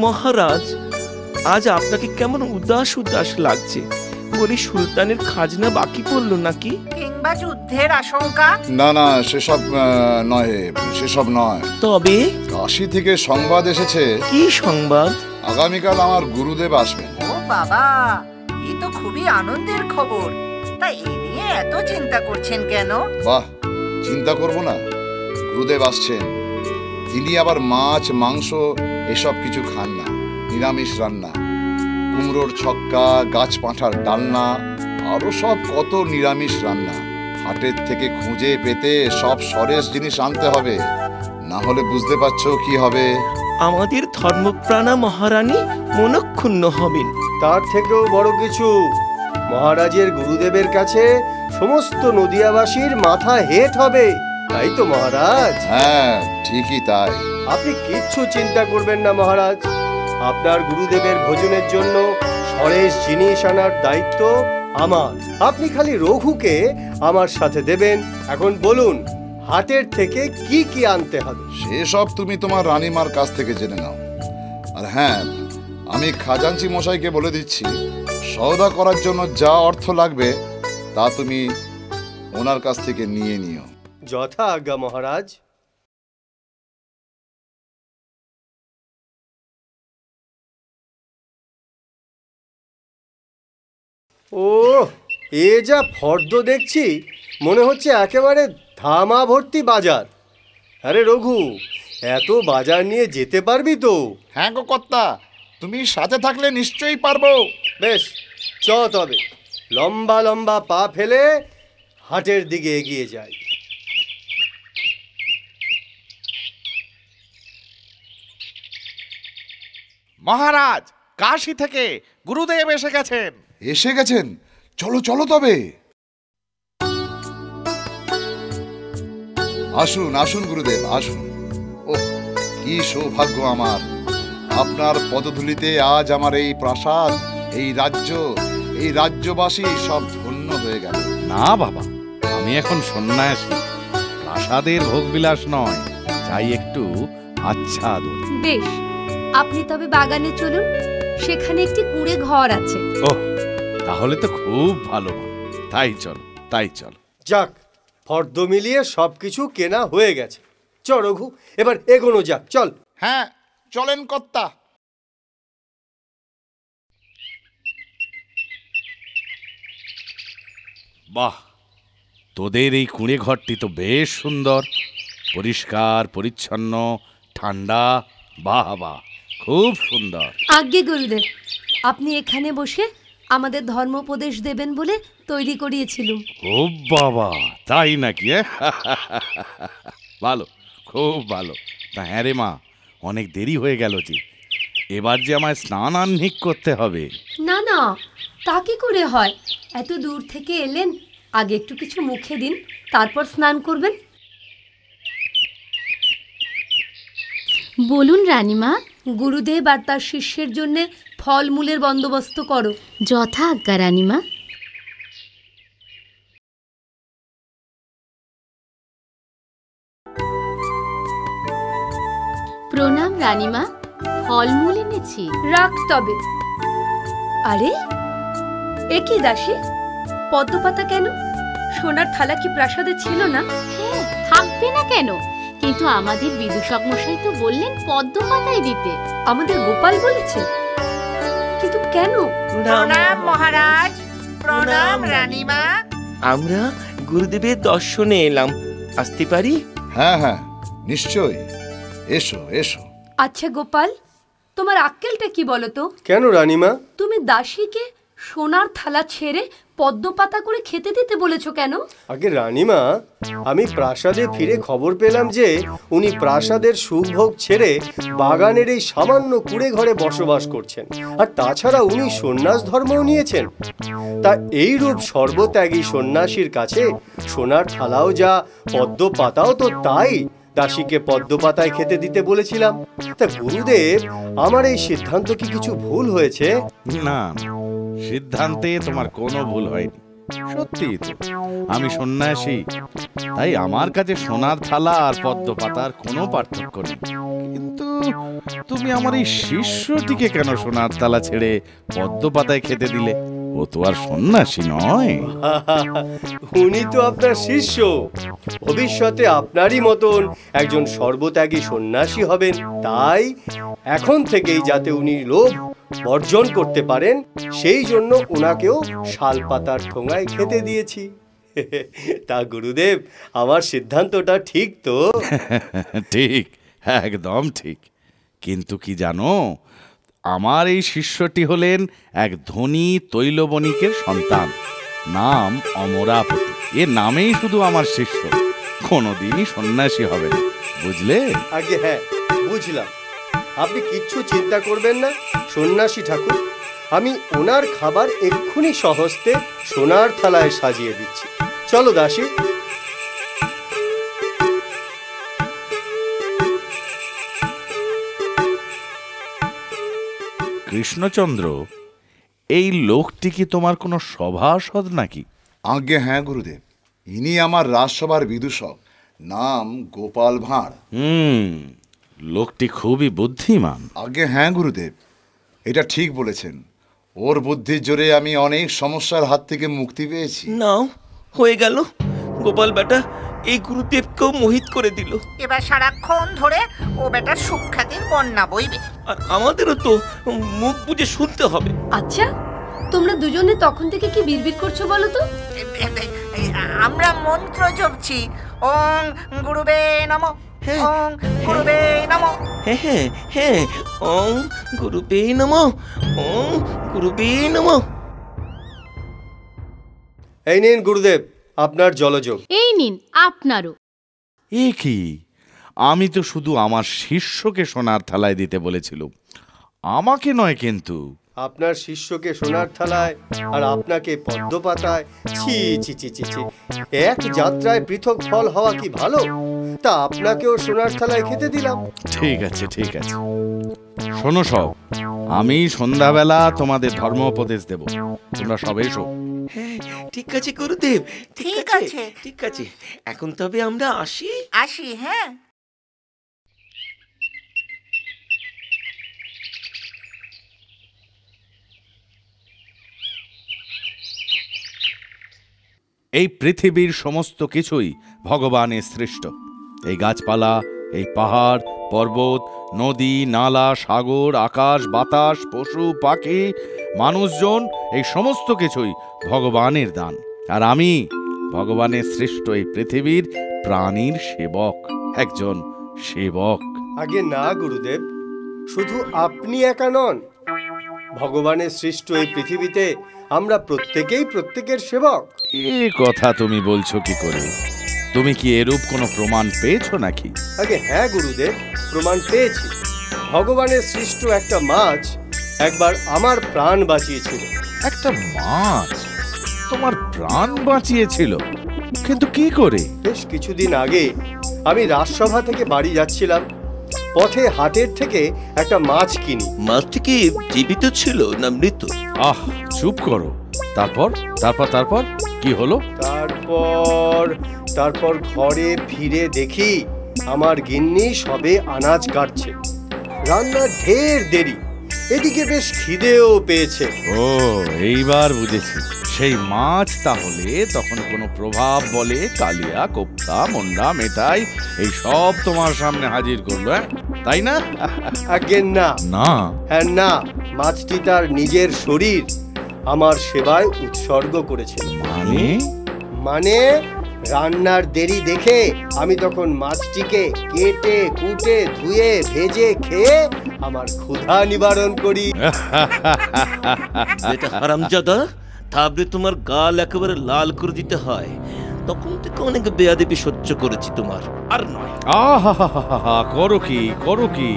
মহারাজ, আজ আপনাকে কেমন উদাস উদাস লাগছে? বলি সুলতানের খাজনা বাকি পড়লো নাকি? কিংবা যুদ্ধের আশঙ্কা? না না, সেসব নয়, সেসব নয়। তবে কাশী থেকে সংবাদ এসেছে। কি সংবাদ? আগামীকাল আমার গুরুদেব আসবেন। ও বাবা, এ তো খুবই আনন্দের খবর। তা এই নিয়ে এত চিন্তা করছেন কেন? বাহ, চিন্তা করব না? গুরুদেব আসছেন, তিনি আবার মাছ মাংস এসব কিছু খান না, নিরামিষ রান্না, কুমড়োর ছক্কা, গাছ পাঁঠার ডালনা, আরো সব কত নিরামিষ রান্না। হাটের থেকে খুঁজে পেতে সব সরেস জিনিস আনতে হবে, না হলে বুঝতে পারছো কি হবে। আমাদের ধর্মপ্রাণা মহারানী মনক্ষুণ্ণ হবেন। তার থেকেও বড় কিছু, মহারাজের গুরুদেবের কাছে সমস্ত নদিয়াবাসীর মাথা হেট হবে, তাই তো মহারাজ? হ্যাঁ, ঠিকই তাই। আপনি কিচ্ছু চিন্তা করবেন না মহারাজ। আপনার গুরুদেবের ভোজনের জন্য সরেস জিনিস আনার দায়িত্ব আমার। আপনি খালি রঘুকে আমার সাথে দেবেন। এখন বলুন, হাটের থেকে কি কি আনতে হবে? সেসব তুমি তোমার রানীমার কাছ থেকে জেনে নাও। আর হ্যাঁ, আমি খাজাঞ্চি মশাইকে বলে দিচ্ছি, সওদা করার জন্য যা অর্থ লাগবে তা তুমি ওনার কাছ থেকে নিয়ে নিও। যথা আজ্ঞা মহারাজ। ও, এ যা ফর্দ দেখছি, মনে হচ্ছে একেবারে ধামা ভর্তি বাজার। আরে রঘু, এত বাজার নিয়ে যেতে পারবি তো? হ্যাঁ গো কর্তা, তুমি সাথে থাকলে নিশ্চয়ই পারবো। বেশ, চ তবে লম্বা লম্বা পা ফেলে হাটের দিকে এগিয়ে যাই। মহারাজ, কাশী থেকে গুরুদেব এসে গেছেন। এসে গেছেন? চলো চলো তবে। আসুন আসুন গুরুদেব, আসুন। ও, কি সৌভাগ্য আমার! আপনার পদধূলিতে আজ আমার এই প্রাসাদ, এই রাজ্য, এই রাজ্যবাসী সব ধন্য হয়ে গেল। না বাবা, আমি এখন সন্ন্যাসী, প্রাসাদের ভোগবিলাস নয়, চাই একটু আচ্ছাদন। বেশ, আপনি তবে বাগানে চলুন, সেখানে একটি কুঁড়ে ঘর আছে। ওহ, তাহলে তো খুব ভালো। তাই চলো, তাই চলো। যাক, ফর্দ মিলিয়ে সবকিছু কেনা হয়ে গেছে। চ রঘু, এবার এগোনো যাক, চল। হ্যাঁ, চলেন কর্তা। বাহ, তোদের এই কুঁড়ে ঘরটি তো বেশ সুন্দর, পরিষ্কার পরিচ্ছন্ন, ঠান্ডা। বাহ বাহ, খুব সুন্দর। আজ্ঞে গুরুদেব, আপনি এখানে বসে আমাদের ধর্মোপদেশ দেবেন বলে তৈরি করিয়েছিলুম। ও বাবা, তাই নাকি? ভালো, খুব ভালো। তা হ্যাঁ রে মা, অনেক দেরি হয়ে গেল যে, এবার যে আমায় স্নান আহ্নিক করতে হবে। না না, তা কি করে হয়? এত দূর থেকে এলেন, আগে একটু কিছু মুখে দিন, তারপর স্নান করবেন। বলুন রানীমা। গুরুদেব আর তার শিষ্যের জন্য ফলমূলের বন্দোবস্ত করো। যথা আজ্ঞা রানীমা। প্রণাম রানীমা, ফলমূল এনেছি। রাখ তবে। আরে, এ কি দাসী, পদ্মপাতা কেন? সোনার থালা কি প্রাসাদে ছিল না? হ্যাঁ, থাকবে না কেন? কিন্তু আমাদের বিদূষক মশাই তো বললেন পদ্মপাতাই দিতে। আমাদের গোপাল বলেছে, কিন্তু কেন? প্রণাম মহারাজ, প্রণাম রানীমা। আমরা গুরুদেবের দর্শনে এলাম, আসতে পারি? হ্যাঁ হ্যাঁ, নিশ্চয়ই, এসো এসো। আচ্ছা গোপাল, তোমার আক্কেলটা কি বলো তো? কেন রানীমা? তুমি দাসীকে সোনার থালা ছেড়ে পদ্ম পাতা করে খেতে দিতে বলেছো কেন? আগে রানীমা, আমি প্রাসাদে ফিরে খবর পেলাম যে উনি প্রাসাদের সুখভোগ ছেড়ে বাগানের এই সামান্য কুঁড়ে ঘরে বসবাস করছেন, আর তাছাড়া উনি সন্ন্যাস ধর্মও নিয়েছেন। তা এইরূপ সর্বত্যাগী সন্ন্যাসীর কাছে সোনার থালাও যা, পদ্ম পাতাও তো তাই। দাসীকে পদ্ম পাতায় খেতে দিতে বলেছিলাম। তা গুরুদেব, আমার এই সিদ্ধান্ত কি কিছু ভুল হয়েছে? না, সিদ্ধান্তে তোমার কোনো ভুল হয়নি। সত্যি তো আমি সন্ন্যাসী, তাই আমার কাছে সোনার থালা আর পদ্ম পাতার কোনো পার্থক্য নেই। কিন্তু তুমি আমার এই শিষ্যটিকে কেন সোনার থালা ছেড়ে পদ্ম পাতায় খেতে দিলে? ও তো আর সন্ন্যাসী নয়। উনি তো আপনার শিষ্য, ভবিষ্যতে আপনারই মতন একজন সর্বত্যাগী সন্ন্যাসী হবেন। তাই এখন থেকেই যাতে উনি লোভ বর্জন করতে পারেন, সেই জন্য ওনাকেও শাল পাতার ঠোঙায় খেতে দিয়েছি। তা গুরুদেব, আমার সিদ্ধান্তটা ঠিক তো? ঠিক, একদম ঠিক। কিন্তু কি জানো, আমার এই শিষ্যটি হলেন এক ধনী তৈল বণিকের সন্তান, নাম অমরাপতি। এ নামেই শুধু আমার শিষ্য, কোনোদিনই সন্ন্যাসী হবে না, বুঝলে? আগে হ্যাঁ, বুঝলাম। আপনি কিচ্ছু চিন্তা করবেন না সন্ন্যাসী ঠাকুর, আমি ওনার খাবার এক্ষুনি সহস্তে সোনার থালায় সাজিয়ে দিচ্ছি। চলো দাসী। কৃষ্ণচন্দ্র, এই লোকটি কি তোমার কোনো সভাসদ নাকি? আজ্ঞে হ্যাঁ গুরুদেব, ইনি আমার রাজসভার বিদূষক, নাম গোপাল ভাঁড়। লোকটি খুবই বুদ্ধিমান। আজ্ঞে হ্যাঁ গুরুদেব, এটা ঠিক বলেছেন। ওর বুদ্ধির জোরে আমি অনেক সমস্যার হাত থেকে মুক্তি পেয়েছি। নাও, হয়ে গেল। গোপাল বেটা এই গুরুদেবকেও মোহিত করে দিল। এবার সারাক্ষণ ধরে ও বেটার সুখ্যাতির বন্যা বইবে। আর আমাদেরও তো মুখ বুজে শুনতে হবে। আচ্ছা, তোমরা দুজনে তখন থেকে কি বিড়বিড় করছো বলো তো? আমরা মন্ত্র জপছি, ওং গুরুবে নমঃ, ওং গুরুবে নমঃ। হ্যাঁ হ্যাঁ হ্যাঁ, ওং গুরুবে নমঃ, ওং গুরুবে নমঃ। এই নিন গুরুদেব আপনার জলযোগ। এই নিন আপনারও। এ কি, আমি তো শুধু আমার শিষ্যকে সোনার থালায় দিতে বলেছিলাম, আমাকে নয় কিন্তু। আপনার শিষ্যকে সোনার থালায় আর আপনাকে পদ্ম পাতায়? ছি ছি ছি ছি ছি, এক যাত্রায় পৃথক ফল হওয়া কি ভালো? তা আপনাকেও সোনার থালায় খেতে দিলাম। ঠিক আছে ঠিক আছে, শোনো সব, আমি সন্ধ্যাবেলা তোমাদের ধর্ম উপদেশ দেব, তোমরা সব এসো। হ্যাঁ ঠিক আছে গুরুদেব, ঠিক আছে। ঠিক আছে। এখন তবে আমরা আসি। আসি হ্যাঁ। এই পৃথিবীর সমস্ত কিছুই ভগবানের সৃষ্ট। এই গাছপালা, এই পাহাড় পর্বত, নদী নালা, সাগর, আকাশ বাতাস, পশু পাখি, মানুষজন, এই সমস্ত কিছুই ভগবানের দান। আর আমি ভগবানের সৃষ্ট এই পৃথিবীর প্রাণীর সেবক, একজন সেবক। আগে না গুরুদেব, শুধু আপনি একা নন, ভগবানের সৃষ্ট এই পৃথিবীতে আমরা প্রত্যেকেই প্রত্যেকের সেবক। এ কথা তুমি বলছো কি করে? তুমি কি এরূপ কোনো প্রমাণ পেয়েছো নাকি? আগে হ্যাঁ গুরুদেব, প্রমাণ পেয়েছি। ভগবানের সৃষ্ট একটা মাছ একবার আমার প্রাণ বাঁচিয়েছিল। একটা মাছ তোমার প্রাণ বাঁচিয়েছিল? কিন্তু কি করে? বেশ কিছুদিন আগে আমি রাজসভা থেকে বাড়ি যাচ্ছিলাম, পথে হাটের থেকে একটা মাছ কিনি। মাছটি কি জীবিত ছিল না মৃত? আহ, চুপ করো। তারপর তারপর তারপর কি হলো? তারপর ঘরে ফিরে দেখি আমার গিন্নি সবে আনাজ কাটছে। রান্নার ঢের দেরি, এদিকে বেশ খিদেও পেয়েছে। ও, এইবার বুঝেছি। সেই মাছ তাহলে তখন কোনো প্রভাব বলে কালিয়া, কোপ্তা, মন্ডা, মেটাই এই সব তোমার সামনে হাজির করলো, তাই না? আগে না না। হ্যাঁ না, মাছটি তার নিজের শরীর আমার সেবায় উৎসর্গ করেছিল। মানে রান্নার দেরি দেখে আমি তখন মাছটিকে কেটে কুটে ধুয়ে ভেজে খেয়ে আমার ক্ষুধা নিবারণ করি। এটা হারামজাদা, তারপরে তোমার গাল একেবারে লাল করে দিতে হয়, তখন থেকে অনেক বেয়াদবি সহ্য করেছি তোমার, আর নয়। আহা, করো কি,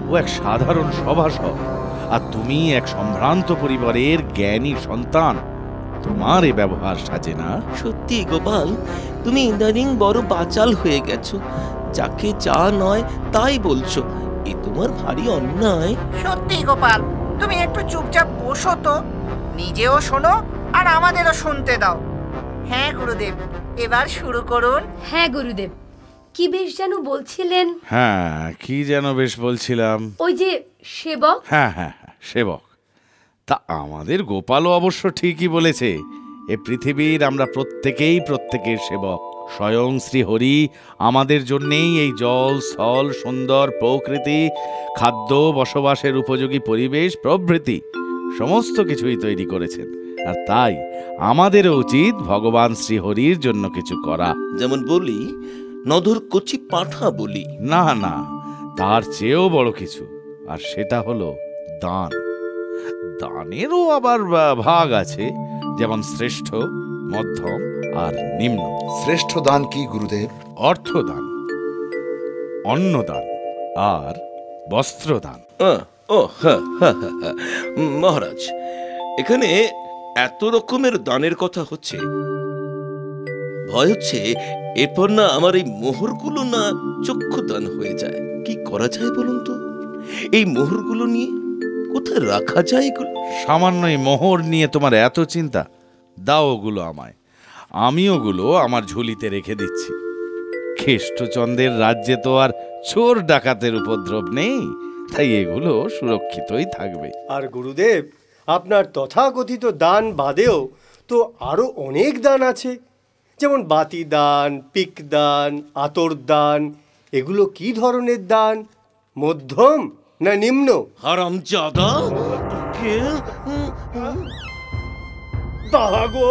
ও এক সাধারণ সভাসদ, আর তুমি এক সম্ভ্রান্ত পরিবারের জ্ঞানী সন্তান। তোমার এ ব্যবহার সাজে না। সত্যি গোপাল, তুমি ইদানিং বড় বাচাল হয়ে গেছো, যাকে যা নয় তাই বলছো, এ তোমার ভারী অন্যায়। সত্যি গোপাল, তুমি একটু চুপচাপ বসো তো, নিজেও শোনো আর আমাদেরও শুনতে দাও। হ্যাঁ গুরুদেব, এবার শুরু করুন। হ্যাঁ গুরুদেব, কি বেশ যেন বলছিলেন? হ্যাঁ, কি যেন বেশ বলছিলাম? ওই যে সেবক। হ্যাঁ, সেবক। তা আমাদের গোপালও অবশ্য ঠিকই বলেছে। এ পৃথিবীর আমরা প্রত্যেকেই প্রত্যেকের সেবক। স্বয়ং শ্রীহরি আমাদের জন্যেই এই জল, স্থল, সুন্দর প্রকৃতি, খাদ্য, বসবাসের উপযোগী পরিবেশ প্রভৃতি সমস্ত কিছুই তৈরি করেছেন। আর তাই আমাদেরও উচিত ভগবান শ্রীহরির জন্য কিছু করা। যেমন বলি, নধর কচি পাঠা বলি। না, তার চেয়েও বড় কিছু, আর সেটা হলো দান। দানেরও আবার ভাগ আছে, যেমন শ্রেষ্ঠ, মধ্যম আর নিম্ন। শ্রেষ্ঠ দান কি গুরুদেব? অর্থদান, অন্নদান আর বস্ত্রদান। মহারাজ, এখানে এত রকমের দানের কথা হচ্ছে, ভয় হচ্ছে এরপর না আমার এই মোহরগুলো না চক্ষুদান হয়ে যায়। কি করা যায় বলুন তো? এই মোহরগুলো নিয়ে কোথায় রাখা যায় এগুলো? সামান্য এই মোহর নিয়ে তোমার এত চিন্তা? দাও ওগুলো আমায়, আমি ওগুলো আমার ঝুলিতে রেখে দিচ্ছি। কেষ্টচন্দ্রের রাজ্যে তো আর চোর ডাকাতের উপদ্রব নেই, তাই এগুলো সুরক্ষিতই থাকবে। আর গুরুদেব, আপনার তথাকথিত দান বাদেও তো আরো অনেক দান আছে, যেমন বাতি দান, পিক দান, আতর দান। এগুলো কি ধরনের দান? মধ্যম না নিম্ন? হারামজাদা! বাবা গো!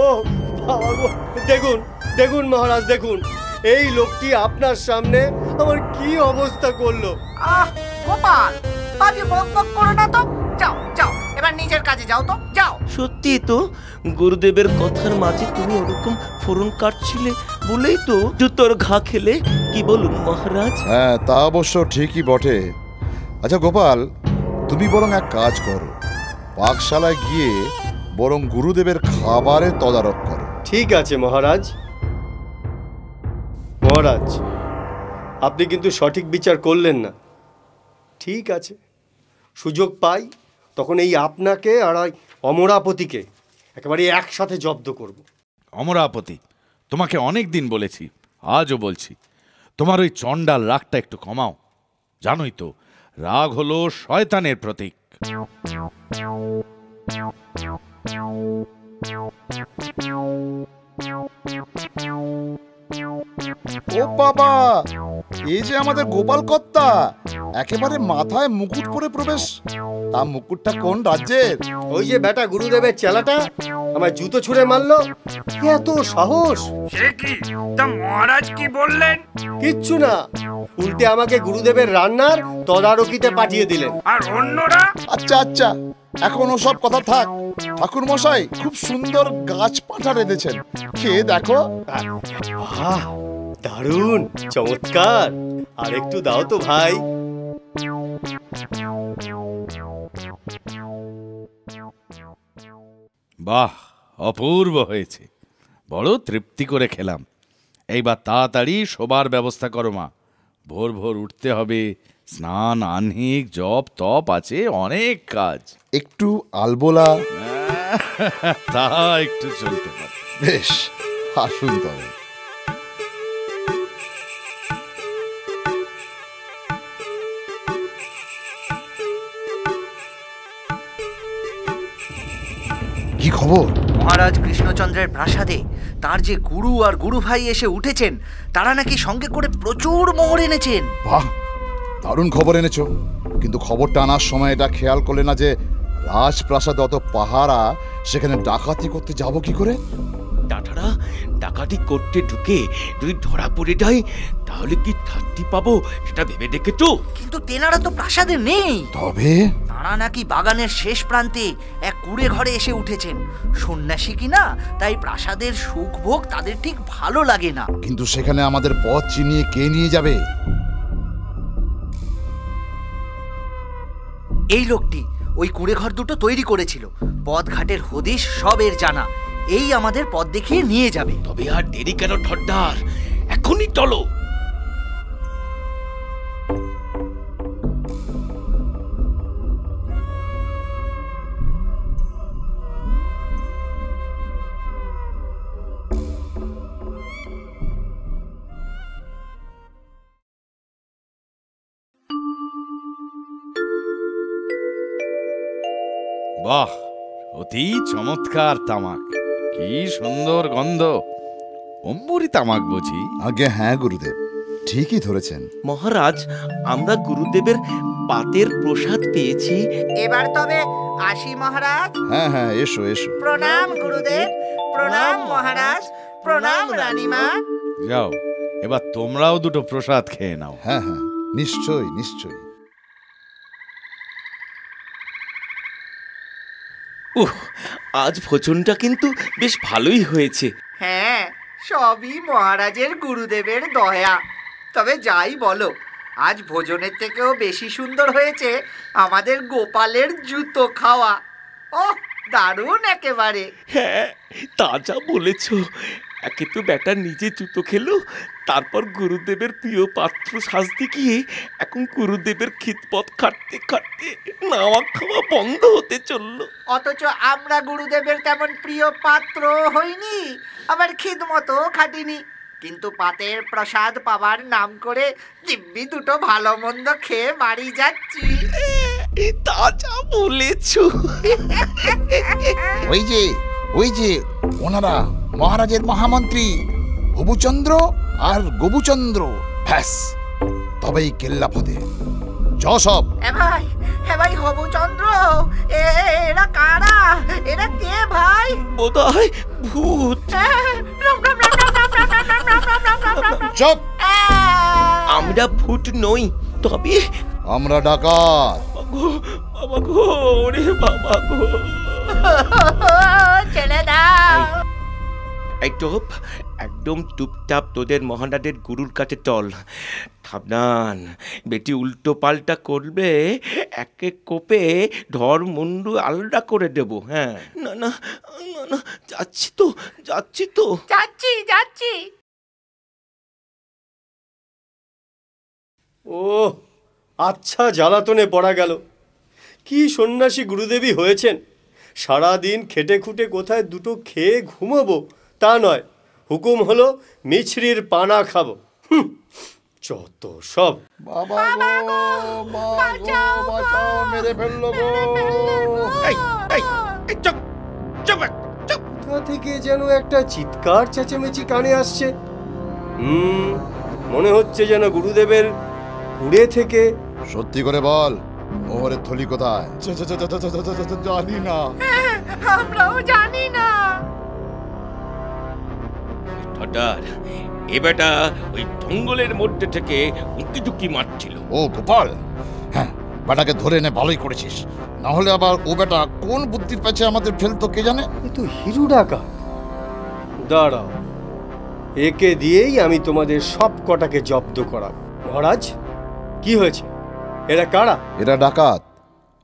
দেখুন মহারাজ, দেখুন এই লোকটি আপনার সামনে আমার কি অবস্থা করলো। আহ গোপাল, বাজে বক বক করো না তো। যাও যাও, এবার নিজের কাজে যাও তো, যাও। সত্যি তো, গুরুদেবের কথার মাঝে তুমি ওরকম ফোরন কাটছিলে বলেই তো জুতোর ঘা খেলে। কি বলুন মহারাজ? হ্যাঁ, তা অবশ্য ঠিকই বটে। আচ্ছা গোপাল, তুমি বরং এক কাজ করো, পাকশালায় গিয়ে বরং গুরুদেবের খাবারের তদারক করো। ঠিক আছে মহারাজ। মহারাজ, আপনি কিন্তু সঠিক বিচার করলেন না। ঠিক আছে, সুযোগ পাই তখন এই আপনাকে আর অমরাপতিকে একেবারে একসাথে জব্দ করব। অমরাপতি, তোমাকে অনেক দিন বলেছি, আজও বলছি, তোমার ওই চণ্ডাল রাগটা একটু কমাও। জানোই তো, রাগ হলো শয়তানের প্রতীক। ও বাবা, এই যে আমাদের গোপাল কর্তা, একেবারে মাথায় মুকুট পরে প্রবেশ। তা মুকুটটা কোন রাজ্যের? ওই যে বেটা গুরুদেবের চেলাটা আমায় জুতো ছুঁড়ে মারলো, এত সাহস! সে কি? তা মহারাজ কি বললেন? কিচ্ছু না, উল্টে আমাকে গুরুদেবের রান্নার তদারকিতে পাঠিয়ে দিলেন। আর অন্যরা? আচ্ছা, এখন ওসব কথা থাক। ঠাকুর মশাই খুব সুন্দর গাছ পাঁঠা রেঁধেছেন, খেয়ে দেখো। আহ, দারুণ, চমৎকার! আর একটু দাও তো ভাই। বাহ, অপূর্ব হয়েছে, বড় তৃপ্তি করে খেলাম। এইবার তাড়াতাড়ি শোবার ব্যবস্থা করো মা, ভোর ভোর উঠতে হবে, স্নান, আহ্নিক, জপ তপ আছে, অনেক কাজ। একটু আলবোলা? তা একটু চলতে পারে। বেশ, আসুন তবে। কি খবর? মহারাজ কৃষ্ণচন্দ্রের প্রাসাদে তার যে গুরু আর গুরু ভাই এসে উঠেছেন, তারা নাকি সঙ্গে করে প্রচুর মোহর এনেছেন। বাহ, দারুণ খবর এনেছো। কিন্তু খবরটা আনার সময় এটা খেয়াল করলে না যে রাজপ্রাসাদে অত পাহারা, সেখানে ডাকাতি করতে যাব কি করে? টাটারা ডাকাতি করতে ঢুকে যদি ধরা পড়ে যায় তাহলে কি শাস্তি পাবো সেটা ভেবে দেখেছো? কিন্তু তেনারা তো প্রাসাদে নেই। তবে তারা নাকি বাগানের শেষ প্রান্তে এক কুঁড়ে ঘরে এসে উঠেছেন। সন্ন্যাসী কিনা, তাই প্রাসাদের সুখ ভোগ তাদের ঠিক ভালো লাগে না। কিন্তু সেখানে আমাদের পথ চিনিয়ে কে নিয়ে যাবে? এই লোকটি ওই কুঁড়ে ঘর দুটো তৈরি করেছিল। পথঘাটের হদিশ সব এর জানা। এই আমাদের পথ দেখিয়ে নিয়ে যাবে। তবে আর দেরি কেন ঠড্ডার, এখনই চলো। বাহ, অতি চমৎকার তামাক, কি সুন্দর গন্ধ। অম্বরী তামাক বুঝি? আগে হ্যাঁ গুরুদেব, ঠিকই ধরেছেন। মহারাজ, আমরা গুরুদেবের পাতের প্রসাদ পেয়েছি। এবার তবে আসি মহারাজ। হ্যাঁ হ্যাঁ, এসো এসো। প্রণাম গুরুদেব, প্রণাম মহারাজ, প্রণাম রানীমা। যাও, এবার তোমরাও দুটো প্রসাদ খেয়ে নাও। হ্যাঁ হ্যাঁ, নিশ্চয়ই নিশ্চয়ই। আজ ভোজনটা কিন্তু বেশ ভালোই হয়েছে। হ্যাঁ, সবই মহারাজের গুরুদেবের দয়া। তবে যাই বলো, আজ ভোজনের থেকেও বেশি সুন্দর হয়েছে আমাদের গোপালের জুতো খাওয়া। ওহ, দারুণ একেবারে। হ্যাঁ, তা যা বলেছ। একে তো বেটা নিজে জুতো খেলো, তারপর গুরুদেবের প্রিয় পাত্র সাজতে গিয়ে এখন গুরুদেবের খিদমত খাটতে খাটতে নাওয়া খাওয়া বন্ধ হতে চললো। অথচ আমরা গুরুদেবের তেমন প্রিয় পাত্র হইনি, আবার খিদমতো খাটিনি। কিন্তু পাতের প্রসাদ পাবার নাম করে দিব্যি দুটো ভালো মন্দ খেয়ে বাড়ি যাচ্ছি। তা যা বলেছ। ওই যে ওনারা মহারাজের মহামন্ত্রী হবুচন্দ্র আর গবুচন্দ্র। ব্যাস, তবেই কেল্লা ফতে। চ সব। হ্যাঁ ভাই হবুচন্দ্র, এরা কারা? এরা কে ভাই? বোধহয় ভূত। চুপ! আমরা ভূত নই, তবে আমরা ডাকাত। বাবা গো, ওরে বাবা গো। ছেড়ে দাও। এই টপ, একদম চুপচাপ তোদের মহারাজের গুরুর কাছে চল। সাবধান, বেটি উল্টো পাল্টা করবে এক এক কোপে ধর মুন্ডু আলাদা করে দেব। হ্যাঁ, না না না না, যাচ্ছি তো। যাচ্ছি। ও আচ্ছা, জ্বালাতনে পড়া গেল। কি সন্ন্যাসী গুরুদেবী হয়েছেন! সারাদিন খেটে খুঁটে কোথায় দুটো খেয়ে ঘুমাবো তা নয়, হুকুম হলো মিছরির পানা খাবো। যত সব। বাবা গো, মা গো, বাঁচাও, মেরে ফেললো গো। এই চুপ চুপ চুপ। কোথা থেকে যেন একটা চিৎকার চেঁচেমেচি কানে আসছে। মনে হচ্ছে যেন গুরুদেবের কুড়ে থেকে। সত্যি করে বল, মোহরের থলি কোথায়? জানি না। আমরাও জানি না। ঠড্ডার, এ বেটা ওই জঙ্গলের মধ্যে থেকে উঁকি ঝুঁকি মারছিল। ও গোপাল, হ্যাঁ, বেটাকে ধরে এনে ভালোই করেছিস। না হলে আবার ও বেটা কোন বুদ্ধির পেছে আমাদের ফেলতো কে জানে। এ তো হিরু ডাকাত। দাঁড়াও, একে দিয়েই আমি তোমাদের সব কটাকে জব্দ করাব। মহারাজ, কি হয়েছে? এরা কারা? এরা ডাকাত।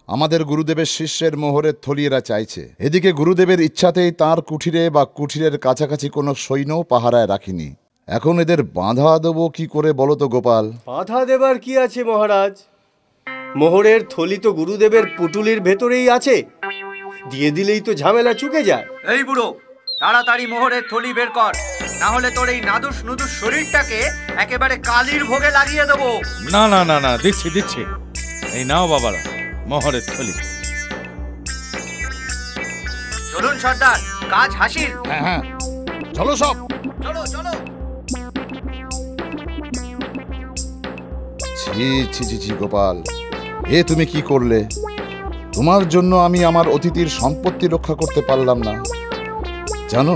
আমাদের গুরুদেবের শিষ্যের মোহরের থলি এরা চাইছে। এদিকে গুরুদেবের ইচ্ছাতেই তার কুঠিরে বা কুঠিরের কাছাকাছি কোনো সৈন্য পাহারায় রাখিনি। এখন এদের বাঁধা দেবো কি করে বলো তো গোপাল? বাধা দেবার কি আছে মহারাজ? মোহরের থলি তো গুরুদেবের পুটুলির ভেতরেই আছে, দিয়ে দিলেই তো ঝামেলা চুকে যায়। এই বুড়ো, তাড়াতাড়ি মোহরের থলি বের কর, না হলে তোর এই নাদুস নুদুস শরীরটাকে একেবারে কালির ভোগে লাগিয়ে দেবো। না না না না, দিচ্ছি। এই নাও বাবারা, মোহরের থলি। চলুন সর্দার, কাজ হাসিল। হ্যাঁ হ্যাঁ, চলো সব। চলো। ছি গোপাল, এ তুমি কি করলে? তোমার জন্য আমি আমার অতিথির সম্পত্তি রক্ষা করতে পারলাম না। জানো,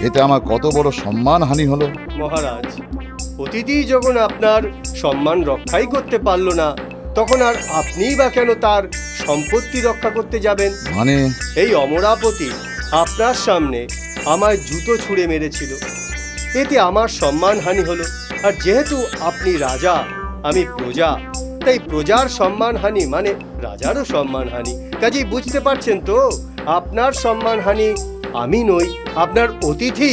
এতে আমার কত বড় সম্মানহানি হলো। মহারাজ, অতিথি যখন আপনার সম্মান রক্ষাই করতে পারল না, তখন আর আপনিই বা কেন তার সম্পত্তি রক্ষা করতে যাবেন? মানে? এই অমরাপতি আপনার সামনে আমায় জুতো ছুঁড়ে মেরেছিল, এতে আমার সম্মানহানি হলো। আর যেহেতু আপনি রাজা, আমি প্রজা, তাই প্রজার সম্মানহানি মানে রাজারও সম্মানহানি। কাজেই বুঝতে পারছেন তো, আপনার সম্মানহানি আমি নই, আপনার অতিথি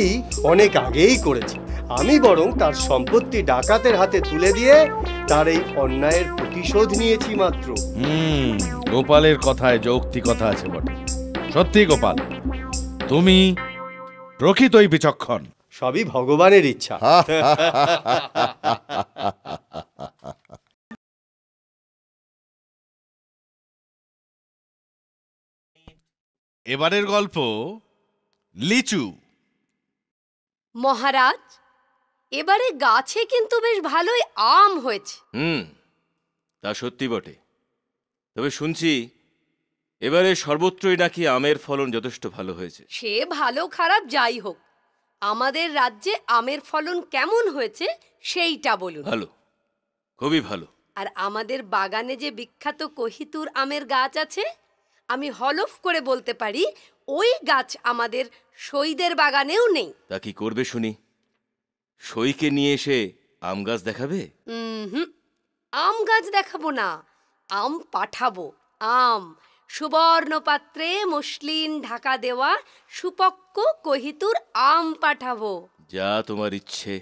অনেক আগেই করেছে। আমি বরং তার সম্পত্তি ডাকাতের হাতে তুলে দিয়ে তার এই অন্যায়ের প্রতিশোধ নিয়েছি মাত্র। গোপালের কথায় যৌক্তিকতা আছে বটে। সত্যি গোপাল, তুমি প্রকৃতই বিচক্ষণ। সবই ভগবানের ইচ্ছা। এবারের গল্প লিচু। মহারাজ, এবারে গাছে কিন্তু বেশ ভালোই আম হয়েছে। তা সত্যি বটে। তবে শুনছি এবারে সর্বত্রই নাকি আমের ফলন যথেষ্ট ভালো হয়েছে। সে ভালো খারাপ যাই হোক, আমাদের রাজ্যে আমের ফলন কেমন হয়েছে সেইটা বলুন। ভালো, খুবই ভালো। আর আমাদের বাগানে যে বিখ্যাত কহিতুর আমের গাছ আছে, আমি হলফ করে বলতে পারি ওই গাছ আমাদের সইদের বাগানেও নেই। তা কি করবে শুনি? সইকে নিয়ে এসে আম গাছ দেখাবে? আম গাছ দেখাবো না, আম পাঠাবো। আম, সুবর্ণ পাত্রে মসলিন ঢাকা দেওয়া সুপক্ক কহিতুর আম পাঠাবো। যা তোমার ইচ্ছে।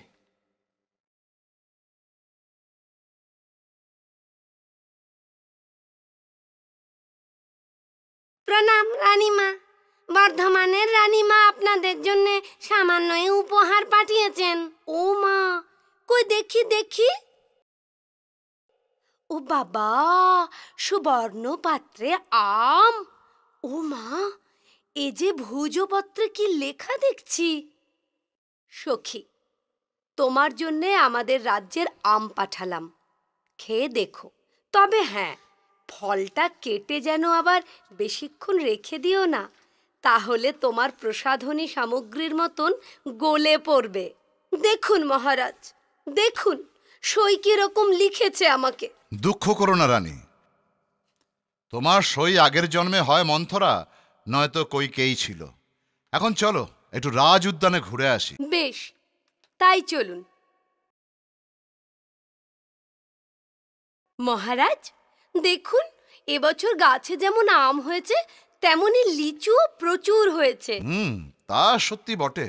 প্রণাম রানীমা। বর্ধমানের রানীমা আপনাদের জন্য সামান্যই উপহার পাঠিয়েছেন। ও মা, কই দেখি দেখি। ও বাবা, সুবর্ণ পাত্রে আম। ও মা, এ যে ভুজপত্রে কি লেখা দেখছি। সখী, তোমার জন্যে আমাদের রাজ্যের আম পাঠালাম, খেয়ে দেখো। তবে হ্যাঁ, ফলটা কেটে যেন আবার বেশিক্ষণ রেখে দিও না, তাহলে তোমার প্রসাধনী সামগ্রীর মতন গলে পড়বে। দেখুন মহারাজ, দেখুন সই কিরকম লিখেছে আমাকে। দুঃখ করো না রানী, তোমার সই আগের জন্মে হয় মন্থরা, নয়তো কইকেই ছিল। এখন চলো একটু রাজ উদ্যানে ঘুরে আসি। বেশ, তাই চলুন। মহারাজ দেখুন, এবছর গাছে যেমন আম হয়েছে তেমনি লিচুও প্রচুর হয়েছে। তা সত্যি বটে।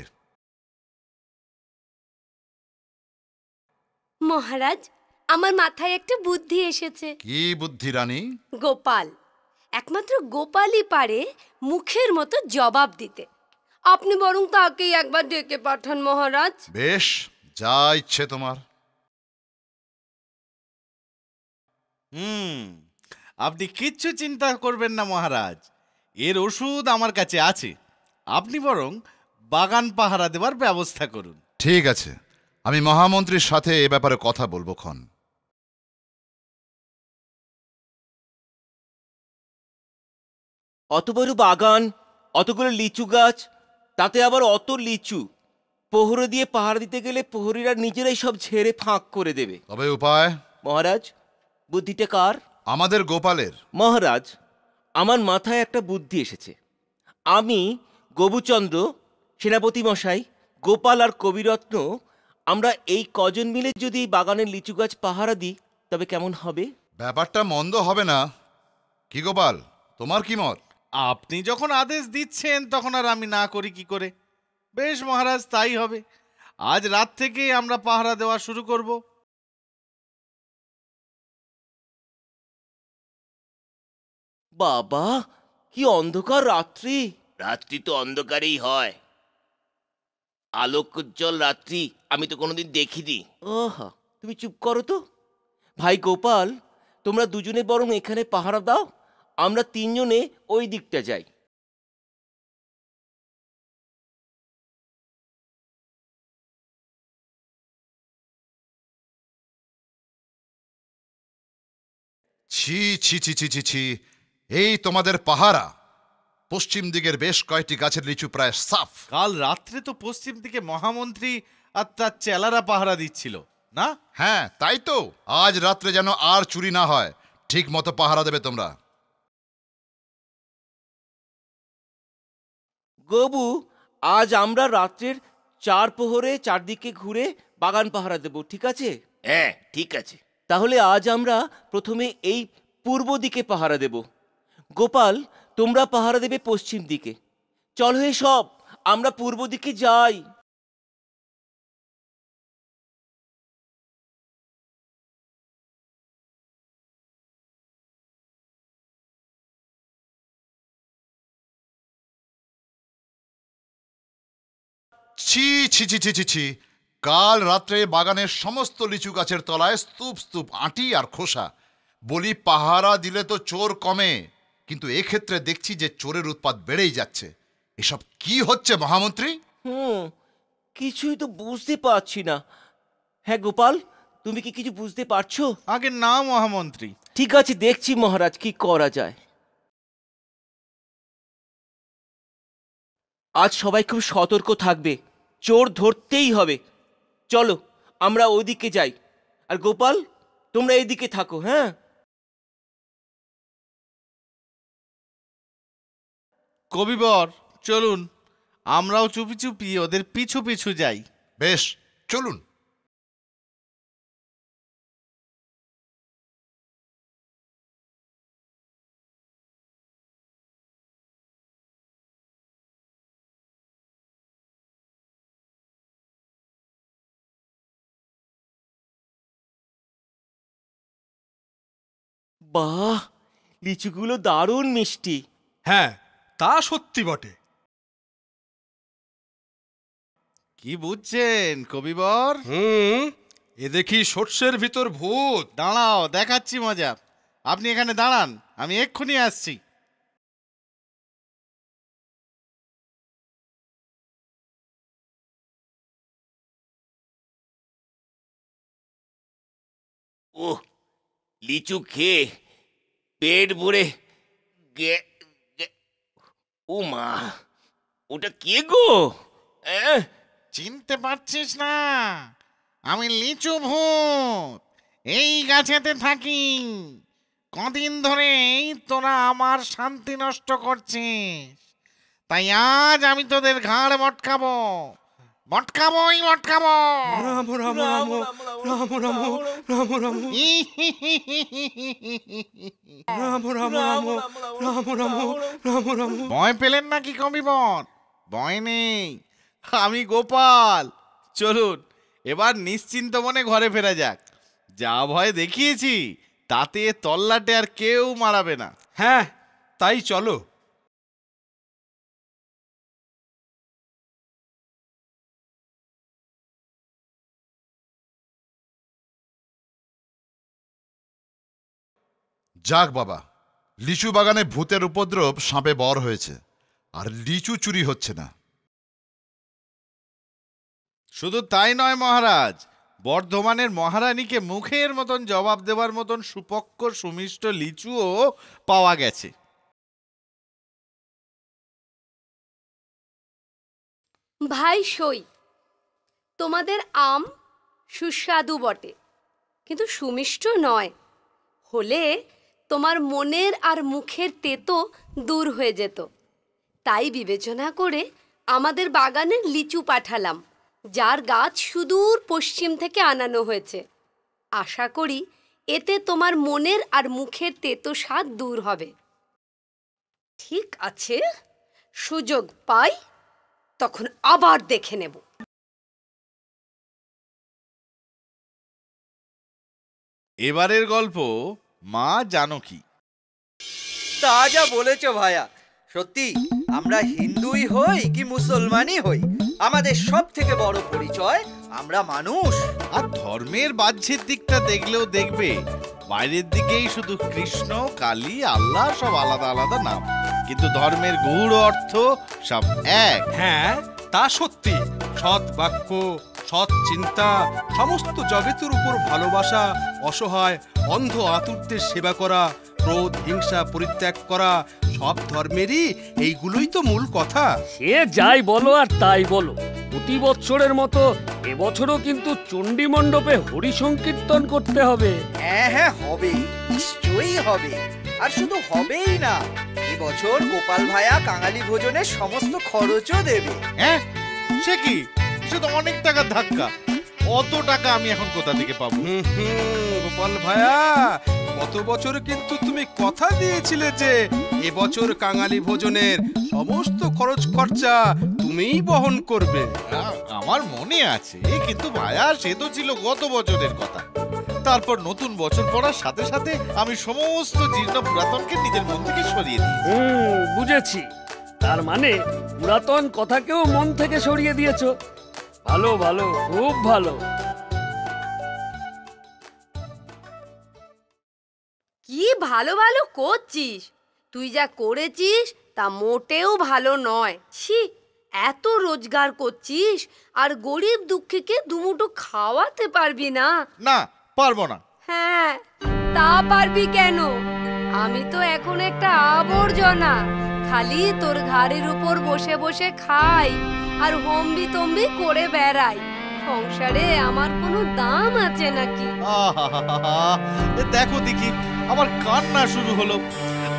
মহারাজ, আমার মাথায় একটা বুদ্ধি এসেছে। কি বুদ্ধি রানী? গোপাল, একমাত্র গোপালই পারে মুখের মতো জবাব দিতে। আপনি বরং তাকেই একবার ডেকে পাঠান মহারাজ। বেশ, যা ইচ্ছে তোমার। আপনি কিচ্ছু চিন্তা করবেন না মহারাজ, এর ওষুধ আমার কাছে আছে। আপনি বরং বাগান পাহারা দেওয়ার ব্যবস্থা করুন। ঠিক আছে, আমি মহামন্ত্রীর সাথে এ ব্যাপারে কথা বলবো ক্ষণ। অত বড় বাগান, অতগুলো লিচু গাছ, তাতে আবার অত লিচু, প্রহরী দিয়ে পাহারা দিতে গেলে প্রহরীরা নিজেরাই সব ঝেড়ে ফাঁক করে দেবে। তবে উপায়? মহারাজ, বুদ্ধিটা কার? আমাদের গোপালের। মহারাজ, আমার মাথায় একটা বুদ্ধি এসেছে। আমি, গবুচন্দ্র, সেনাপতি মশাই, গোপাল আর কবিরত্ন, আমরা এই কজন মিলে যদি বাগানের লিচু গাছ পাহারা দিই তবে কেমন হবে? ব্যাপারটা মন্দ হবে না। কি গোপাল, তোমার কি মত? আপনি যখন আদেশ দিচ্ছেন তখন আর আমি না করি কি করে? বেশ মহারাজ, তাই হবে। আজ রাত থেকে আমরা পাহারা দেওয়া শুরু করব। বাবা, কি অন্ধকার রাত্রি! রাত্রি তো অন্ধকারেই হয়, আলোকোজ্জ্বল রাত্রি আমি তো কোনোদিন দেখিনি। ওহা, তুমি চুপ করো তো। ভাই গোপাল, তোমরা দুজনে বরং এখানে পাহারা দাও, আমরা তিনজনে ওই দিকটা যাই। ছি ছি ছি ছি ছি ছি, এই তোমাদের পাহারা! পশ্চিম দিকের বেশ কয়েকটি গাছের লিচু প্রায় সাফ। কাল রাত্রে তো পশ্চিম দিকে মহামন্ত্রী আর তার চেলারা পাহারা দিচ্ছিল না? হ্যাঁ তাই তো, আজ রাত্রে যেন আর চুরি না হয়, ঠিক মতো পাহারা দেবে তোমরা। গবু, আজ আমরা রাত্রের 4 প্রহরে চারদিকে ঘুরে বাগান পাহারা দেব, ঠিক আছে? হ্যাঁ ঠিক আছে। তাহলে আজ আমরা প্রথমে এই পূর্ব দিকে পাহারা দেব। গোপাল, তোমরা পাহারা দেবে পশ্চিম দিকে। চল হে সব, আমরা পূর্ব দিকে যাই। ছি ছি ছি ছি ছি ছি, কাল রাত্রে বাগানের সমস্ত লিচু গাছের তলায় স্তূপ স্তূপ আঁটি আর খোসা। বলি পাহারা দিলে তো চোর কমে, কিন্তু এক্ষেত্রে দেখছি যে চোরের উৎপাত বেড়েই যাচ্ছে। এসব কি হচ্ছে মহামন্ত্রী? কিছুই তো বুঝতে পারছি না। হ্যাঁ গোপাল, তুমি কি কিছু বুঝতে পারছো? আগে না মহামন্ত্রী। ঠিক আছে, দেখছি মহারাজ কি করা যায়। আজ সবাই খুব সতর্ক থাকবে, চোর ধরতেই হবে। চলো আমরা ওইদিকে যাই, আর গোপাল তোমরা এইদিকে থাকো। হ্যাঁ কবিবর, চলুন আমরাও চুপি চুপি ওদের পিছু পিছু যাই। বেশ, চলুন। বাহ, লিচুগুলো দারুণ মিষ্টি। হ্যাঁ, তা সত্যি বটে। কি বুঝছেন কবিবর? এ দেখি শস্যের ভিতর ভূত। দাঁড়াও, দেখাচ্ছি মজা। আপনি এখানে দাঁড়ান, আমি এক্ষুনি আসছি। ওহ, লিচু খেয়ে পেট ভরে ও মা, ওটা কে গো? চিনতে পারছিস না? আমি লিচু ভূত, এই গাছেতে থাকি। কদিন ধরেই তোরা আমার শান্তি নষ্ট করছিস, তাই আজ আমি তোদের ঘাড় মটকাবো, মটকাবোই মটকাবো। রাম রাম রাম রাম রাম রাম রাম রাম রাম রাম রাম রাম রাম রাম। ভয় পেলেন নাকি কবিবর? ভয় নেই, আমি গোপাল। চলুন এবার নিশ্চিন্ত মনে ঘরে ফেরা যাক। যা ভয় দেখিয়েছি তাতে তল্লাটে আর কেউ মারাবে না। হ্যাঁ, তাই চলো। যাক বাবা, লিচু বাগানে ভূতের উপদ্রব সাপে বর হয়েছে, আর লিচু চুরি হচ্ছে না। শুধু তাই নয় মহারাজ, বর্ধমানের মহারানীকে মুখের মতন জবাব দেবার মতন সুপক্ক সুমিষ্ট লিচুও পাওয়া গেছে। ভাই সই, তোমাদের আম সুস্বাদু বটে, কিন্তু সুমিষ্ট নয়। হলে তোমার মনের আর মুখের তেতো দূর হয়ে যেত। তাই বিবেচনা করে আমাদের বাগানে লিচু পাঠালাম, যার গাছ সুদূর পশ্চিম থেকে আনানো হয়েছে। আশা করি এতে তোমার মনের আর মুখের তেতো স্বাদ দূর হবে। ঠিক আছে, সুযোগ পাই তখন আবার দেখে নেব। এবারের গল্প মা জানকী। তা যা বলেছ ভায়া, সত্যি আমরা হিন্দুই হই কি মুসলমানই হই, আমাদের সব থেকে বড় পরিচয় আমরা মানুষ। আর ধর্মের বাহ্যের দিকটা দেখলেও দেখবে বাইরের দিকেই শুধু কৃষ্ণ, কালী, আল্লাহ সব আলাদা আলাদা নাম, কিন্তু ধর্মের গূঢ় অর্থ সব এক। হ্যাঁ, তা সত্যি। সৎ বাক্য, সৎ চিন্তা, সমস্ত জগতের উপর ভালোবাসা, অসহায় অন্ধ আতুরদের সেবা করা, ক্রোধ হিংসা পরিত্যাগ করা, সব ধর্মেরই এইগুলোই তো মূল কথা। সে যাই বলো আর তাই বলো, প্রতি বছরের মতো এবছরও কিন্তু চণ্ডী মণ্ডপে হরি সংকীর্তন করতে হবে। হ্যাঁ হ্যাঁ হবে, নিশ্চয়ই হবে। আর শুধু হবেই না, এবছর গোপাল ভায়া কাঙালি ভোজনের সমস্ত খরচও দেবে। হ্যাঁ, সে কি, সে তো অনেক টাকার ধাক্কা। অত টাকা আমি এখন কোথা থেকে পাবো? গোপাল ভায়া, গত বছর কিন্তু তুমি কথা দিয়েছিলে যে এবছর কাঙালি ভোজনের সমস্ত খরচ খরচা তুমিই বহন করবে। আমার মনে আছে, কিন্তু ভায়া সে তো ছিল গত বছরের কথা। তারপর নতুন বছর পড়ার সাথে সাথে আমি সমস্ত জীর্ণ পুরাতনকে নিজের মন থেকে সরিয়ে দিই। বুঝেছি, তার মানে পুরাতন কথাকেও মন থেকে সরিয়ে দিয়েছো। ভালো ভালো, খুব ভালো। কি ভালো ভালো করছিস তুই, যা করেছিস তা মোটেও ভালো নয়। ছি, এত রোজগার করছিস আর গরিব দুঃখীকে দুমুঠো খাওয়াতে পারবি না? না, পারবো না। হ্যাঁ, তা পারবি কেন? আমি তো এখন একটা আবর্জনা, খালি তোর ঘাড়ের উপর বসে বসে খাই আর হম্বি তম্বি করে বেড়াই। সংসারে আমার কোনো দাম আছে নাকি? দেখো দেখি, আমার কান্না শুরু হলো।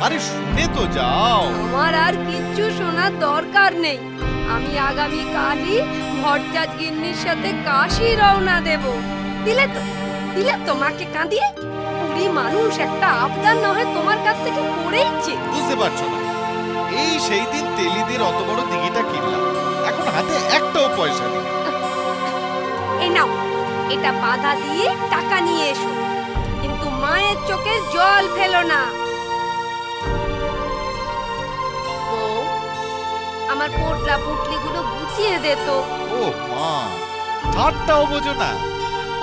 আরে শুনে তো যাও। আমার আর কিচ্ছু শোনার দরকার নেই। আমি আগামী কালই ভরচাঁদ গিন্নির সাথে কাশি রওনা দেব। দিলে তোমাকে কাঁদিয়ে বুড়ি মানুষ একটা আবদার না হয় তোমার কাছ থেকে পড়েইছে। বুঝতে পারছো না, এই সেই দিন তেলিদের অত বড় দিঘিটা কিনলাম, এখন হাতে একটাও পয়সা নেই। এই নাও, এটা বাধা দিয়ে টাকা নিয়ে এসো, কিন্তু মায়ের চোখের জল ফেলো না। আমার পোটলা পুটলিগুলো গুছিয়ে দে তো। ও মা, ঠাট্টাও বোঝো না?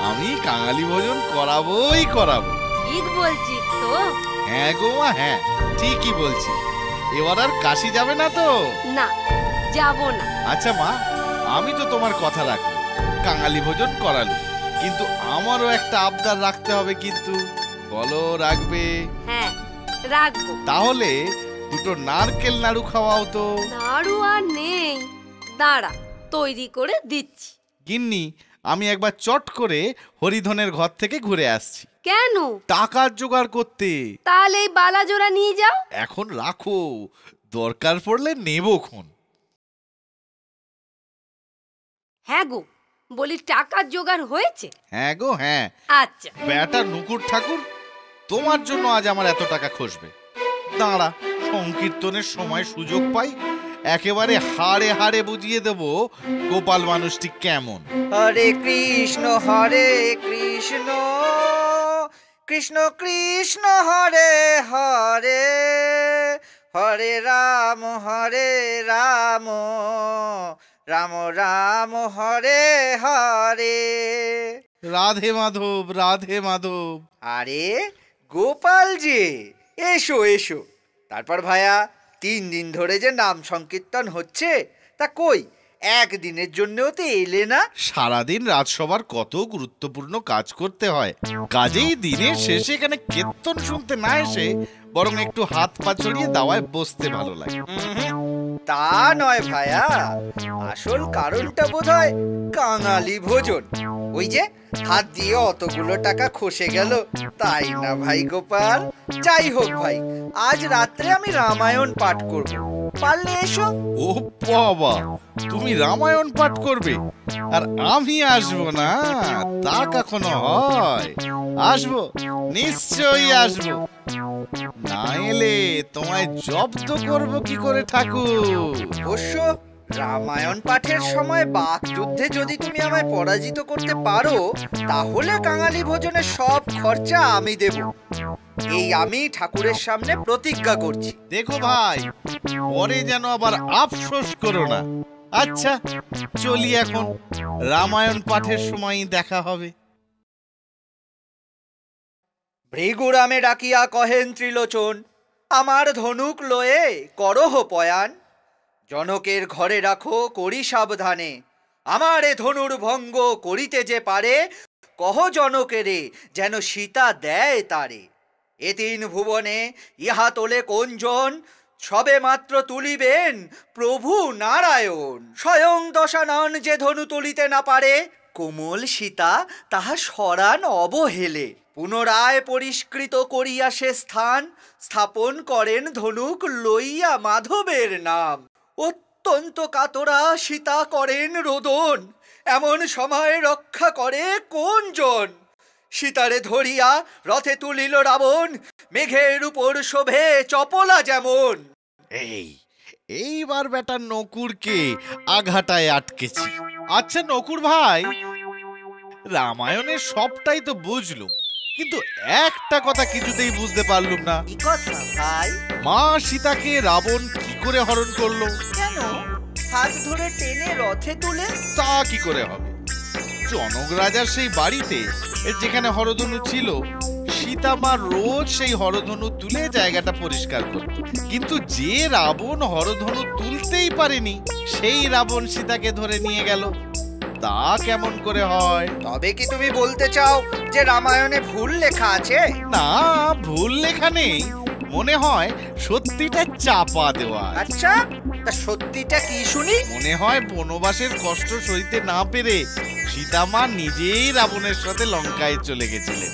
আমি কাঙালি ভোজন করাবোই করাবো। ঠিক বলছিস তো? হ্যাঁ গো মা, হ্যাঁ ঠিকই বলছি। এবার আর কাশি যাবে না তো? না, যাব না। আচ্ছা মা, আমি তো তোমার কথা রাখি, কাঙালি ভোজন করালো, কিন্তু আমারও একটা আবদার রাখতে হবে। কিন্তু বলো, রাখবে? হ্যাঁ, রাখবো। তাহলে দুটো নারকেল নাড়ু খাওয়াও তো। নাড়ু আর নেই, দাঁড়া তৈরি করে দিচ্ছি। গিন্নি, আমি একবার চট করে হরিধনের ঘর থেকে ঘুরে আসছি। কেন? টাকার জোগাড় করতে। তাহলে এই বালা জোড়া নিয়ে যাও। এখন রাখো, দরকার পড়লে নেবক্ষণ। হ্যাঁ গো, বলি টাকার জোগাড় হয়েছে? হ্যাঁ গো হ্যাঁ। আচ্ছা। বেটা নুকুর ঠাকুর, তোমার জন্য আজ আমার এত টাকা খসবে। দাঁড়া, সংকীর্তনের সময় সুযোগ পাই, একেবারে হাড়ে হাড়ে বুঝিয়ে দেব গোপাল মানুষটি কেমন। হরে কৃষ্ণ কৃষ্ণ কৃষ্ণ হরে হরে, হরে রাম রাম রাম হরে হরে। রাধে মাধব, রাধে মাধব। আরে গোপাল যে, এসো এসো। তারপর ভায়া, 3 দিন ধরে যে নাম সংকীর্তন হচ্ছে, তা কই একদিনের জন্যও তো এলে না? সারাদিন রাজসভার কত গুরুত্বপূর্ণ কাজ করতে হয়, কাজেই দিনের শেষে এখানে কীর্তন শুনতে না এসে বরং একটু হাত পা ছড়িয়ে দাওয়ায় বসতে ভালো লাগে। তা নয় ভায়া, আসল কারণটা বোধহয় কাঙালি ভোজন। ওই যে হাত দিয়ে অতগুলো টাকা খসে গেল, তাই না ভাই গোপাল? যাই হোক ভাই, আজ রাত্রে আমি রামায়ণ পাঠ করব, পারলে এসো। ও বাবা, তুমি রামায়ণ পাঠ করবে আর আমি আসবো না? তা কখনো হয়? আসবো, নিশ্চয়ই আসবো। না এলে তোমায় জব্দ করবো কি করে ঠাকুর? অবশ্য রামায়ণ পাঠের সময় বাকযুদ্ধে যদি তুমি আমায় পরাজিত করতে পারো, তাহলে কাঙালি ভোজনের সব খরচা আমি দেব। এই আমি ঠাকুরের সামনে প্রতিজ্ঞা করছি। দেখো ভাই, পরে যেন আবার আফসোস করো না। আচ্ছা চলি এখন, রামায়ণ পাঠের সময় দেখা হবে। ভৃগুরামে ডাকিয়া কহেন ত্রিলোচন, আমার ধনুক লয়ে করহ পয়ান। জনকের ঘরে রাখো করি সাবধানে, আমারে ধনুর ভঙ্গ করিতে যে পারে, কহ জনকেরে যেন সীতা দেয় তারে। এ 3 ভুবনে ইহা তোলে কোন জন, সবে মাত্র তুলিবেন প্রভু নারায়ণ। স্বয়ং দশানন যে ধনু তুলিতে না পারে, কোমল সীতা তাহা সরান অবহেলে। পুনরায় পরিষ্কৃত করিয়া সে স্থান, স্থাপন করেন ধনুক লইয়া মাধবের নাম। অত্যন্ত কাতরা সীতা করেন রোদন, এমন সময় রক্ষা করে কোন জন? সীতারে ধরিয়া রথে তুলিল রাবণ, মেঘের উপর শোভে চপলা যেমন। এইবার বেটা নকুরকে আঘাটায় আটকেছি। আচ্ছা নকুর ভাই, রামায়ণের সবটাই তো বুঝলুম, কিন্তু একটা কথা কিছুতেই বুঝতে পারলুম না। কি কথা ভাই? মা সীতাকে রাবণ কি করে হরণ করলো? কেন? হাত ধরে টেনে রথে তুলে? তা কি করে হবে? জনক রাজার সেই বাড়িতে যেখানে হরধনু ছিল, সীতা মা রোজ সেই হরধনু তুলে জায়গাটা পরিষ্কার করত। কিন্তু যে রাবণ হরধনু তুলতেই পারেনি, সেই রাবণ সীতাকে ধরে নিয়ে গেল। তা কেমন করে হয়? তবে কি তুমি বলতে চাও যে রামায়ণে ভুল লেখা আছে? না, ভুল লেখা নেই, মনে হয় সত্যিটা চাপা দেওয়া। আচ্ছা, তা সত্যিটা কি শুনি? মনে হয় বনবাসের কষ্ট সইতে না পেরে সীতামা নিজেই রাবণের সাথে লঙ্কায় চলে গেছিলেন।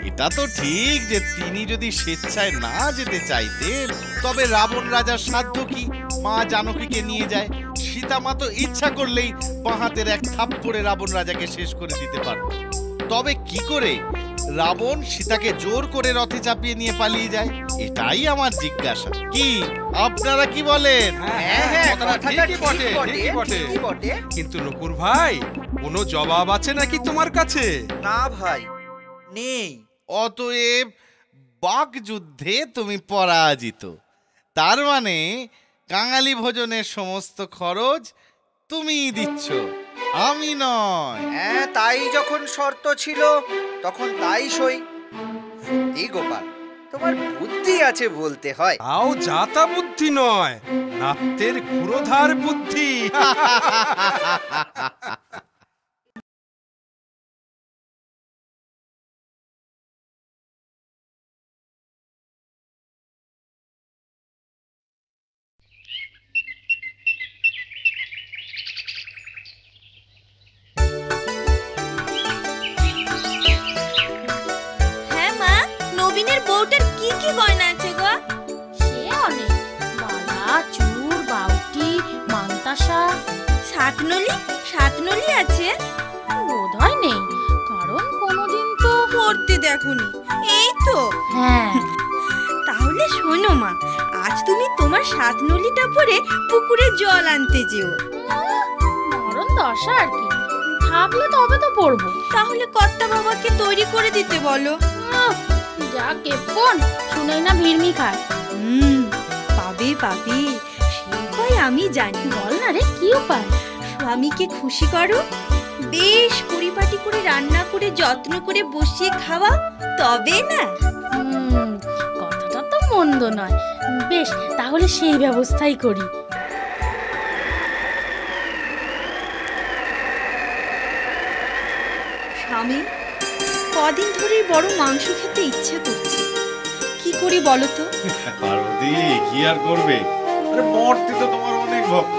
এটা তো ঠিক যে তিনি যদি স্বেচ্ছায় না যেতে চাইতেন, তবে রাবণ রাজার সাধ্য কি মা জানকীকে নিয়ে যায়? সীতামা তো ইচ্ছা করলেই বাঁহাতের এক থাপ্পড়ে রাবণ রাজাকে শেষ করে দিতে পারত। তবে কি করে রাবণ সীতাকে জোর করে রথে চাপিয়ে নিয়ে পালিয়ে যায়, এটাই আমার জিজ্ঞাসা। কি আপনারা কি বলেন? কিন্তু নকুর ভাই, কোনো জবাব আছে নাকি তোমার কাছে? না ভাই, নেই। অতএব বাকযুদ্ধে তুমি পরাজিত। তার মানে কাঙালি ভোজনের সমস্ত খরচ তুমিই দিচ্ছ, আমি নয়। হ্যাঁ, তাই যখন শর্ত ছিল তখন তাই সই। সত্যি গোপাল, তোমার বুদ্ধি আছে বলতে হয়। তাও যাতা বুদ্ধি নয়, নাত্যের ক্ষুরোধার বুদ্ধি। হ্যাঁ মা, নবীনের বউটার কি কি গয়না আছে গো? সে অনেক, বালা, চূড়, বাউটি, মান্তাসা। সাতনলি আছে? বোধহয় নেই, কারণ কোনোদিন তো পড়তে দেখুনি। এই তো। হ্যাঁ। তাহলে শোনো মা, আজ তুমি তোমার সাতনলিটা পরে পুকুরে জল আনতে যেও। মরণ দশা আর কি, থাকলে তবে তো পড়বো। তাহলে কর্তা বাবাকে তৈরি করে দিতে বলো। যা কেপন, শুনেই না ভিড়মি খায়। পাবে, সে উপায় আমি জানি। বল না রে, কি উপায়? স্বামীকে খুশি করো, বেশ পরিপাটি করে রান্না করে যত্ন করে বসিয়ে খাওয়া, তবে না। কথাটা তো মন্দ নয়। বেশ, তাহলে সেই ব্যবস্থাই করি। স্বামী, কদিন ধরে বড় মাংস খেতে ইচ্ছে করছে, কি করি বলো তো? পার্বতী, কি আর করবে? আরে মূর্তি তো তোমার অনেক ভক্ত,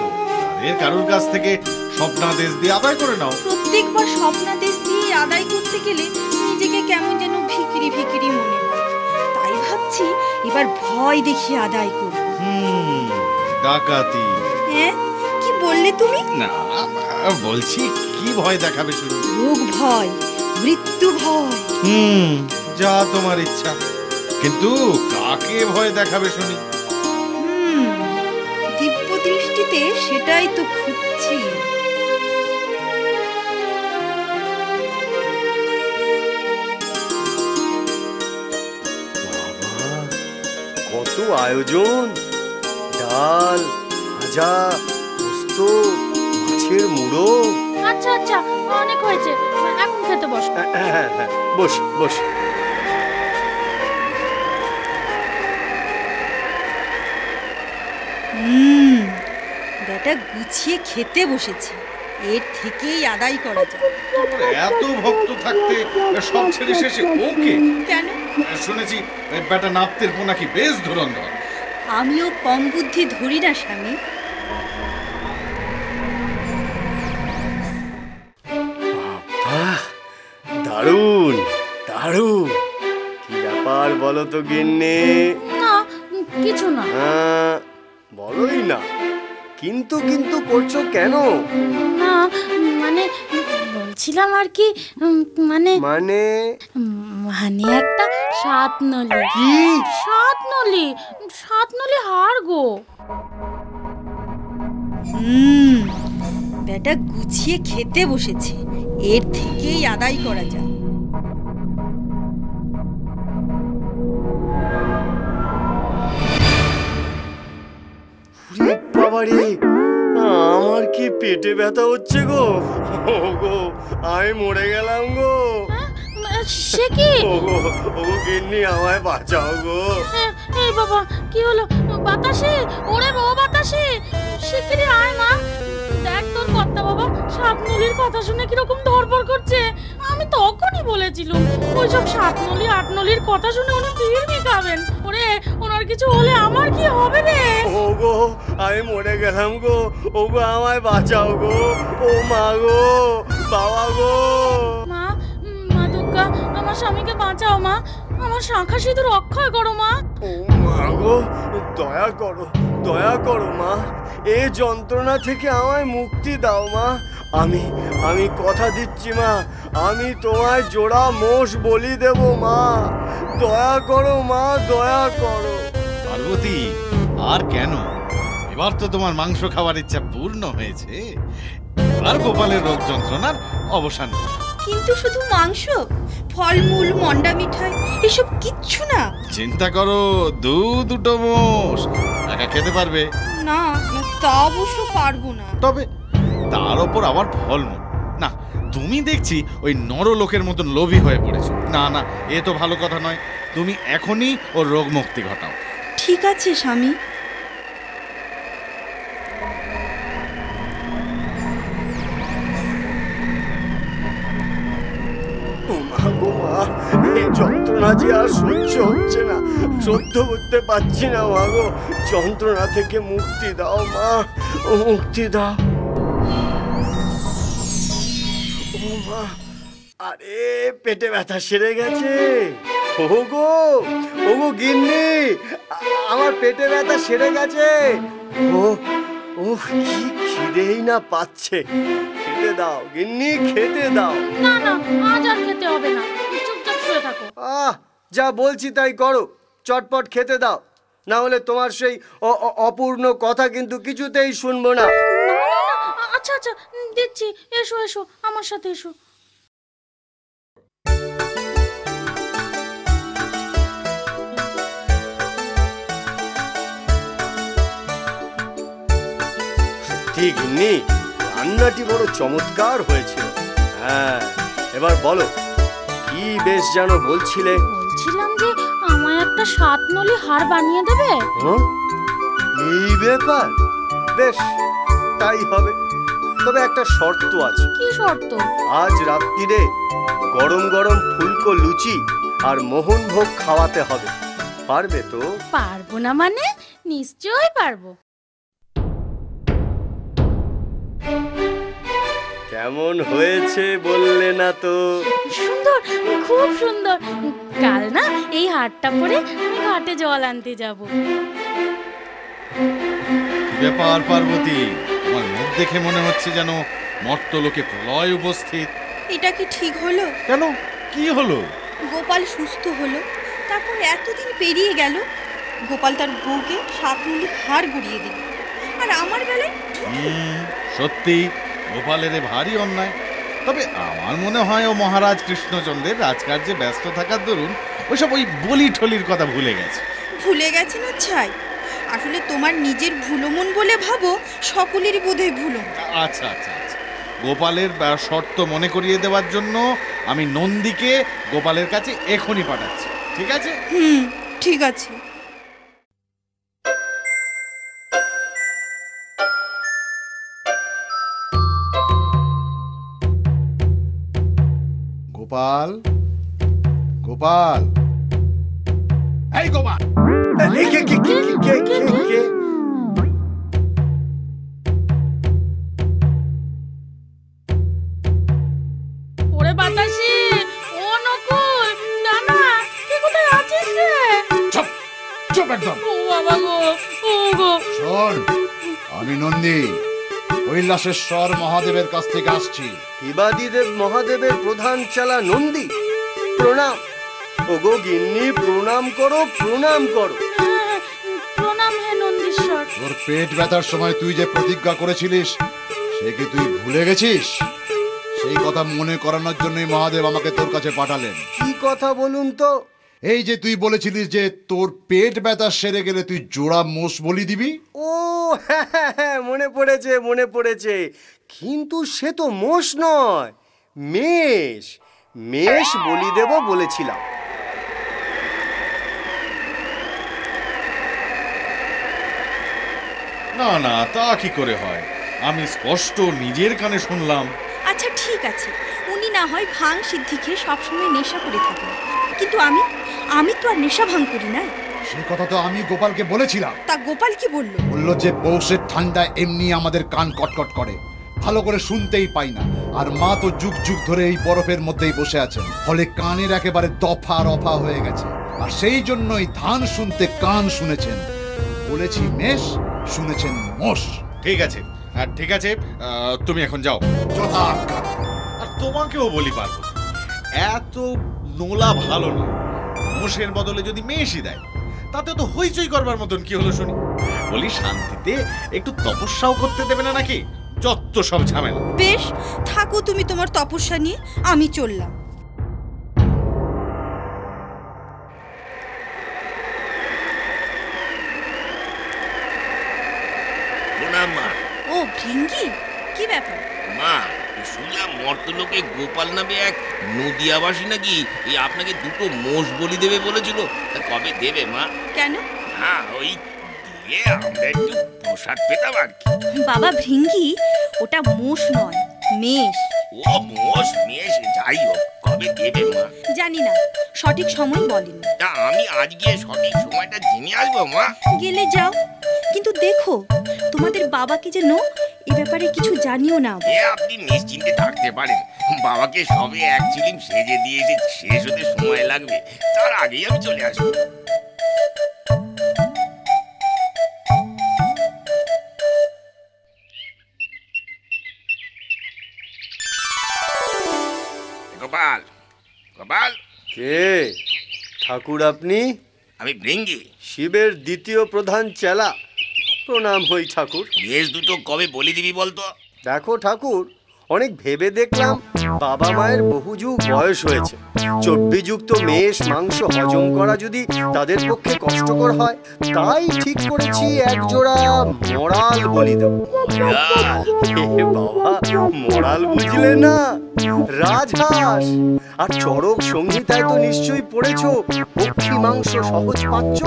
তাদের কারোর কাছ থেকে স্বপ্নাদেশ দিয়ে আদায় করে নাও। প্রত্যেকবার স্বপ্নাদেশ দিয়ে আদায় করতে গেলে নিজেকে কেমন যেন ভিকিরি মনে হয়। তাই ভাবছি এবার ভয় দেখিয়ে আদায় করব। ডাকাতি? হ্যাঁ, কি বললে তুমি? না, বলছি কি ভয় দেখাবে শুরু? রোগ ভয়, মৃত্যু ভয়। যা তোমার ইচ্ছা, কিন্তু কাকে ভয় দেখাবে শুনি? দিব্য দৃষ্টিতে সেটাই তো খুঁজছি। কত আয়োজন! ডাল, ভাজা, পোস্ত, মাছের মুড়ো। আচ্ছা, অনেক হয়েছে, এখন খেতে বস। হ্যাঁ, বস। বেটা গুছিয়ে খেতে বসেছে, এর থেকেই আদায় করা যায়। এত ভক্ত থাকতে সব ছেড়ে শেষে ওকে কেন? শুনেছি বেটা নাপ্তের পোনা কি বেশ ধুরন্ধর। আমিও কম বুদ্ধি ধরি না স্বামী। দারুণ দারুণ, কি ব্যাপার বলো তো গিন্নি? না কিছু না। বলোই না, কিন্তু কিন্তু করছো কেন? না মানে বলছিলাম আর কি, মানে মানে মানে একটা সাত নলি। কি? সাত নলি হার গো। বেটা গুছিয়ে খেতে বসেছে, এর থেকেই আদায় করা যায়। বাবারে, আমার কি পেটে ব্যথা হচ্ছে গো। ও গো, আমি মরে গেলাম গো। সে কি? ও গো গিন্নি, আমায় বাঁচাও গো। এই বাবা, কি হলো? বাতাসে, ওরে বাবা বাতাসে, শিগগিরই আয় মা। দেখ তোর কর্তা বাবা সাত নলির কথা শুনে কিরকম ধরপড় করছে। আমি তখনই বলেছিলাম ওইসব সাত নলি আট নলির কথা শুনে উনি ভিড় খাবেন। ওরে, ওনার কিছু হলে আমার কি হবে রে? ও গো, আমি মরে গেলাম গো। ও গো, আমায় বাঁচাও গো। ও মা গো, বাবা গো। মা, মা দুর্গা, আমার স্বামীকে বাঁচাও মা। আমার শাঁখা সিঁদুর অক্ষয় করো মা। ও মা গো, দয়া করো, দয়া করো মা। এই যন্ত্রণা থেকে আমায় মুক্তি দাও মা। আমি কথা দিচ্ছি মা, আমি তোমায় জোড়া মোষ বলি দেব মা। দয়া করো মা, দয়া করো। পার্বতী, আর কেন? এবার তো তোমার মাংস খাওয়ার ইচ্ছা পূর্ণ হয়েছে। আর গোপালের রোগ যন্ত্রণার অবসান। কিন্তু শুধু মাংস, ফলমূল, মন্ডা মিঠাই এসব কিচ্ছু না। চিন্তা করো, দুটো মোষ একা খেতে পারবে না, তা অবশ্য পারবো না। তবে তার ওপর আবার ফলমূল। না, তুমি দেখছি ওই নরলোকের মতন লোভী হয়ে পড়েছো। না না, এ তো ভালো কথা নয়। তুমি এখনই ওর রোগ মুক্তি ঘটাও। ঠিক আছে স্বামী। এই যন্ত্রণা যে আর সহ্য হচ্ছে না, সহ্য করতে পারছি না মা গো। যন্ত্রণা থেকে মুক্তি দাও মা, ও মুক্তি দাও। ও মা, আরে পেটে ব্যথা সেরে গেছে। ও গো গিন্নি, আমার পেটে ব্যথা সেরে গেছে। ও কি খিদেই না পাচ্ছে। খেতে দাও গিন্নি, খেতে দাও। না না, আজ আর খেতে হবে না, চুপচাপ শুয়ে থাকো। যা বলছি তাই করো, চটপট খেতে দাও, না হলে তোমার সেই অপূর্ণ কথা কিন্তু কিছুতেই শুনবো না। আচ্ছা আচ্ছা, দিচ্ছি। এসো এসো, আমার সাথে এসো। ঠিক নি, রান্নাটি বড় চমৎকার হয়েছিল। হ্যাঁ, এবার বলো কি বেশ যেন বলছিলে? বলছিলাম যে আমায় একটা সাত নলি হার বানিয়ে দেবে। এই ব্যাপার, বেশ তাই হবে। তবে একটা শর্ত আছে। কি শর্ত? আজ রাত্রিরে গরম গরম ফুলকো লুচি আর মোহনভোগ খাওয়াতে হবে। পারবে তো? পারবো না মানে? নিশ্চয়ই পারবো। কেমন হয়েছে বললে না তো? সুন্দর, খুব সুন্দর। কাল না এই হারটা পরে আমি ঘাটে জল আনতে যাব। ব্যাপার পার্বতী, তোমার মুখ দেখে মনে হচ্ছে যেন মর্তলোকে প্রলয় উপস্থিত। এটা কি ঠিক হলো? কেন, কি হলো? গোপাল সুস্থ হলো, তারপর এতদিন পেরিয়ে গেল, গোপাল তার বউকে সাত নলি হার গড়িয়ে দিল, আর আমার বেলায় সত্যি গোপালের ভারী অন্যায়। তবে আমার মনে হয় ও মহারাজ কৃষ্ণচন্দ্রের রাজকার্যে ব্যস্ত থাকার দরুন ওইসব ওই বলি ঠলির কথা ভুলে গেছে। ভুলে গেছে না ছাই? আসলে তোমার নিজের ভুলমন বলে ভাবো, সকলেরই বোধহয় ভুলো। আচ্ছা আচ্ছা আচ্ছা, গোপালের শর্ত মনে করিয়ে দেওয়ার জন্য আমি নন্দীকে গোপালের কাছে এখনই পাঠাচ্ছি। ঠিক আছে? ঠিক আছে। গোপাল, গোপাল, এই গোপাল, কে? ওরে বাতাসি, ও নকুল, নানা, তুই কোথায় আছিস রে? চুপ চুপ একদম। ও বাবা গো, ও গো। শোন, আমি নন্দী কৈলাসেশ্বর মহাদেবের কাছ থেকে আসছি। দেব মহাদেবের প্রধান চালা নন্দী, প্রণাম। ওগো গিন্নি, প্রণাম করো, প্রণাম করো। প্রণাম হে নন্দীশ্বর। তোর পেট ব্যথার সময় তুই যে প্রতিজ্ঞা করেছিলিস, সে কি তুই ভুলে গেছিস? সেই কথা মনে করানোর জন্যই মহাদেব আমাকে তোর কাছে পাঠালেন। কি কথা বলুন তো? এই যে তুই বলেছিলিস যে তোর পেট ব্যথা সেরে গেলে তুই জোড়া মোষ বলি দিবি। ও হ্যাঁ, মনে পড়েছে। কিন্তু সে তো মোষ নয়, মেষ বলি দেব বলেছিলাম। না না, তা কি করে হয়? আমি স্পষ্ট নিজের কানে শুনলাম। আচ্ছা ঠিক আছে, উনি না হয় ভাং সিদ্ধি খেয়ে সবসময় নেশা করে থাকেন, কিন্তু আমি তো আর নেশা ভাঙ করি না। সে কথা তো আমি গোপালকে বলেছিলাম। তা গোপাল কি বলল? বলল যে পৌষের ঠান্ডায় এমনি আমাদের কান কটকট করে, ভালো করে শুনতেই পাই না। আর মা তো যুগ যুগ ধরে এই বরফের মধ্যেই বসে আছেন, ফলে কানের একেবারে দফা রফা হয়ে গেছে। আর সেই জন্যই ধান শুনতে কান শুনেছেন। বলেছি মেষ, শুনেছেন মোষ। ঠিক আছে, ঠিক আছে, তুমি এখন যাও। যথাজ্ঞা। আর তোমাকেও বলি পারবো, এত নোলা ভালো না। মোষের বদলে যদি মেষই দেয়, তাতে তো হইচই করবার মতন কি হলো শুনি। বলি শান্তিতে একটু তপস্যাও করতে দেবে না নাকি? যত সব ঝামেলা। বেশ, থাকো তুমি তোমার তপস্যা নিয়ে, আমি চললাম। প্রণাম মা। ও ভৃঙ্গি, কি ব্যাপার? মা, শুনলাম মর্তলোকে গোপাল নামে এক নদিয়াবাসী নাকি এই আপনাকে দুটো মোষ বলি দেবে বলেছিল। তা কবে দেবে মা? কেন? না, ওই দিলে আমরা একটু প্রসাদ পেতাম আর কি। বাবা ভৃঙ্গি, ওটা মোষ নয়, মেষ। ও মোষ মেষ যাই হোক, কবে দেবে মা? জানি না, সঠিক সময় বলেনি। তা আমি আজ গিয়ে সঠিক সময়টা জেনে আসবো মা। গেলে যাও, কিন্তু দেখো তোমাদের বাবাকে যেন এ ব্যাপারে কিছু জানিও না। আপনি নিশ্চিন্তে থাকতে পারেন, বাবাকে সবে এক চিলিম সেজে দিয়েছে, শেষ হতে সময় লাগবে, তার আগেই আমি চলে আসবো। গোপাল, গোপাল। কে? ঠাকুর আপনি? আমি ভৃঙ্গি, শিবের দ্বিতীয় প্রধান চেলা। প্রণাম হই ঠাকুর। বেশ দুটো কবে বলি দিবি বলতো? দেখো ঠাকুর, অনেক ভেবে দেখলাম বাবা মায়ের বহু যুগ বয়স হয়েছে, চর্বিযুক্ত মেষ মাংস হজম করা যদি তাদের পক্ষে কষ্টকর হয়, তাই ঠিক করেছি এক জোড়া মরাল বলি দেব। বাবা, মরাল বুঝলে না? রাজহাঁস। আর চড়ক সংহিতায় তো নিশ্চয়ই পড়েছো, পক্ষী মাংস সহজ পাচ্ছ।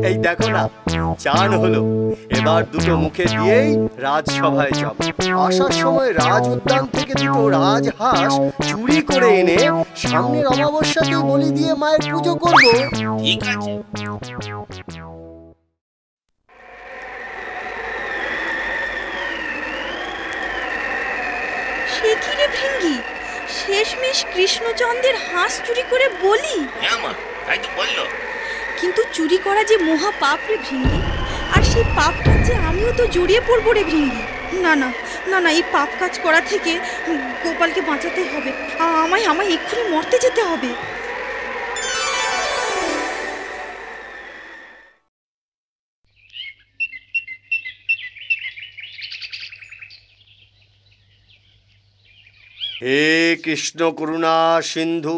এই দেখো না, চান হলো। এবার দুটো মুখে দিয়েই রাজসভায় যাব। আসার সময় রাজ উদ্যান থেকে দুটো রাজহাঁস চুরি করে এনে সামনের অমাবস্যাতেই বলি দিয়ে মায়ের পুজো করব। ঠিক আছে। সে কি রে ভৃঙ্গি, শেষমেশ কৃষ্ণচন্দ্রের হাঁস চুরি করে বলি? হ্যাঁ মা, তাই তো বললো। কিন্তু চুরি করা যে মহা পাপ রে ভৃঙ্গি, আর সেই পাপটা যে আমিও তো জড়িয়ে পড়বো রে ভৃঙ্গি। না না না না, এই পাপ কাজ করা থেকে গোপালকে বাঁচাতে হবে। আমায় এক্ষুনি মরতে যেতে হবে। হে কৃষ্ণ করুণা সিন্ধু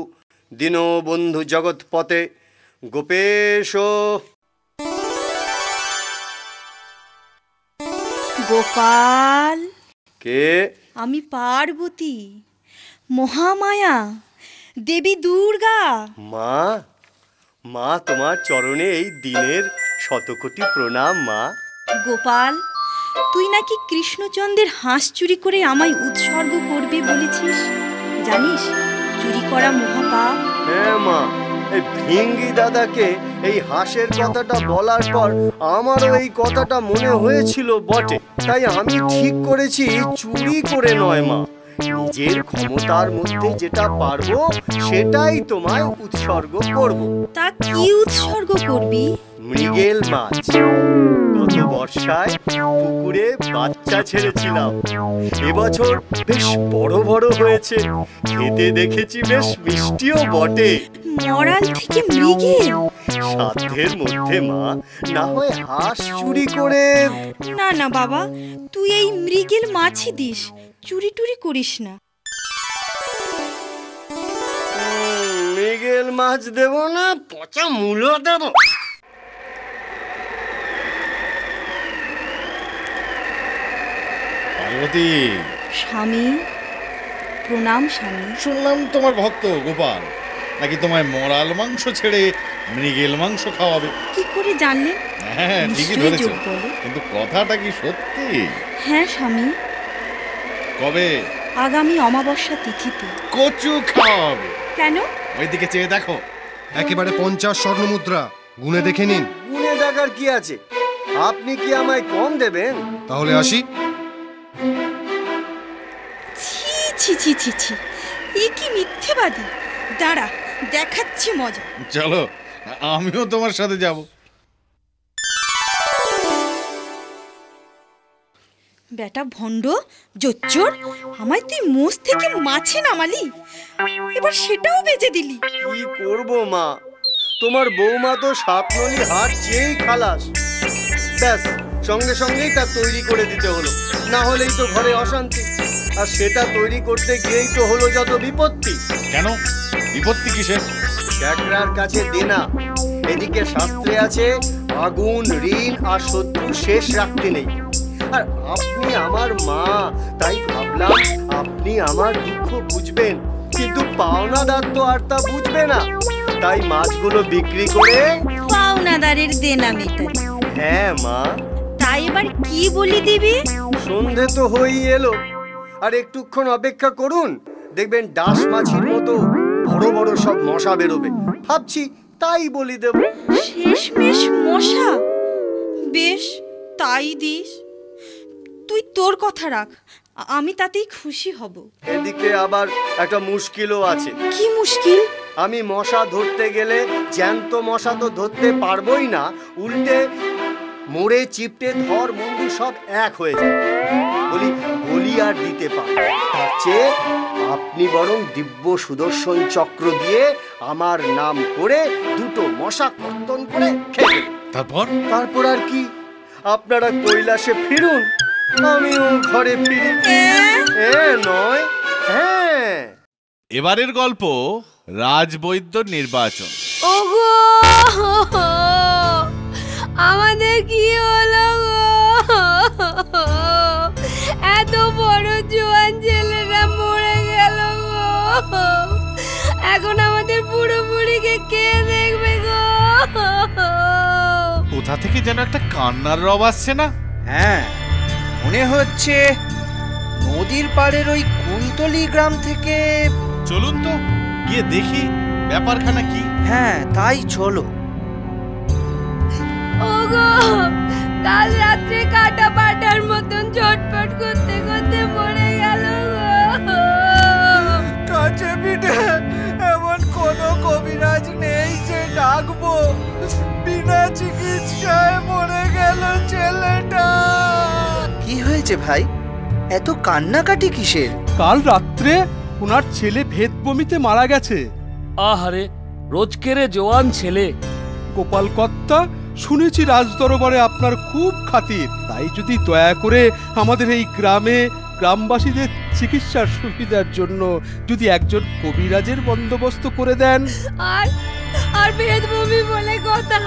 দীনবন্ধু জগৎপতে গোপেশ। গোপাল, কে? আমি পার্বতী, মহামায়া, দেবী দুর্গা। মা, মা তোমার চরণে এই দিনের শতকোটি প্রণাম মা। গোপাল, তুই নাকি কৃষ্ণচন্দ্রের হাঁস চুরি করে আমায় উৎসর্গ করবে বলেছিস, জানিস চুরি করা মহাপাপ। হ্যাঁ মা, এই ভিঙ্গি দাদাকে এই হাঁসের কথাটা বলার পর আমারও এই কথাটা মনে হয়েছিল বটে, তাই আমি ঠিক করেছি চুরি করে নয় মা, নিজের ক্ষমতার মধ্যে যেটা পারবো সেটাই তোমায় উৎসর্গ করব। তা কি উৎসর্গ করবি? মৃগেল মাছ। গত বর্ষায় পুকুরে বাচ্চা ছেড়েছিলাম, এবছর বেশ বড় বড় হয়েছে, খেতে দেখেছি বেশ মিষ্টিও বটে। মরাল থেকে মৃগেল? সাধ্যের মধ্যে মা, না হয় হাঁস চুরি করে। না না বাবা, তুই এই মৃগেল মাছই দিস, চুরি টুরি করিস না। মৃগেল মাছ দেব না, পচা মূলো দেব। পার্বতী, স্বামী প্রণাম। স্বামী, শুনলাম তোমার ভক্ত গোপাল নাকি তোমায় মরাল মাংস ছেড়ে মৃগেল মাংস খাওয়াবে। কি করে জানলেন? হ্যাঁ, ঠিকই নিশ্চয়ই ধরেছো, যোগ বলে। কিন্তু কথাটা কি সত্যি? হ্যাঁ স্বামী, কবে? আগামী অমাবস্যা তিথিতে। কচু খাওয়াবে। কেন? ওইদিকে চেয়ে দেখো। একেবারে 50 স্বর্ণ মুদ্রা, গুনে দেখে নিন। গুনে দেখার কি আছে? আপনি কি আমায় কম দেবেন? তাহলে আসি। ছি ছি ছি ছি ছি, এ কি মিথ্যেবাদী! দাঁড়া, দেখাচ্ছি মজা। চলো, আমিও তোমার সাথে যাব। বেটা ভণ্ড, জোচ্চোর, আমায় তুই মোষ থেকে মাছে নামালি, এবার সেটাও বেচে দিলি। কি করব মা, তোমার বৌমা তো সাতনলি হাট চেয়েই খালাস। ব্যাস, সঙ্গে সঙ্গেই তা তৈরি করে দিতে হলো, না হলেই তো ঘরে অশান্তি। আর সেটা তৈরি করতে গিয়েই তো হলো যত বিপত্তি। কেন? বিপত্তি কিসের? ড্যাকরার কাছে দেনা, এদিকে শাস্ত্রে আছে আগুন, ঋণ আর শত্রু শেষ রাখতে নেই। আর আপনি আমার মা, তাই ভাবলাম আপনি আমার দুঃখ বুঝবেন, কিন্তু পাওনাদার তো আর তা বুঝবে না। তাই মাছগুলো বিক্রি করে পাওনাদারের দেনা মেটাবি। হ্যাঁ মা। তাই এবার কি বলি দিবি? সন্ধে তো হয়েই এলো, আর একটুক্ষণ অপেক্ষা করুন, দেখবেন ডাস মাছির মতো বড় বড় সব মশা বেরোবে। ভাবছি তাই বলি দেব। শেষমেশ মশা? বেশ, তাই দিস। তুই তোর কথা রাখ, আমি তাতেই খুশি হব। এদিকে আবার একটা মুশকিলও আছে। কি মুশকিল? আমি মশা ধরতে গেলে জ্যান্ত মশা তো ধরতে পারবোই না, উল্টে মোড়ে চিপটে ধর মন্ডু সব এক হয়ে যায়। বলি আর দিতে পার, তার চেয়ে আপনি বরং দিব্য সুদর্শন চক্র দিয়ে আমার নাম করে দুটো মশা কর্তন করে খেয়ে। তারপর আর কি, আপনারা কৈলাসে ফিরুন, আমিও ঘরে ফিরি। নয়, হ্যাঁ। এবারের গল্প রাজবৈদ্য নির্বাচন। ওগো, আমাদের কি হলো গো? এত বড় জোয়ান ছেলেরা মরে গেল গো। এখন আমাদের বুড়ো বুড়িকে কে দেখবে গো? কোথা থেকে যেন একটা কান্নার রব আসছে না? হ্যাঁ, মনে হচ্ছে নদীর পাড়ের ওই কুলতলি গ্রাম থেকে। চলুন তো গিয়ে দেখি ব্যাপারখানা কি। হ্যাঁ, তাই চলো। ওগো, কাল রাত্রে কাটা পাটার মতন ঝটপট করতে করতে মরে গেল গো। কাছে পিঠে এমন কোন কবিরাজ নেই যে ডাকবো, বিনা চিকিৎসায় মরে গেল ছেলেটা। কি হয়েছে ভাই, এত কান্নাকাটি কিসের? কাল রাত্রে ওনার ছেলে ভেদ বমিতে মারা গেছে। আহারে, রোজকেরে জোয়ান ছেলে। গোপাল কর্তা, শুনেছি রাজদরবারে আপনার খুব খাতির, তাই যদি দয়া করে আমাদের এই গ্রামবাসীদের চিকিৎসার সুবিধার জন্য যদি একজন কবিরাজের বন্দোবস্ত করে দেন। আর ভেদ বমি বলে কথা,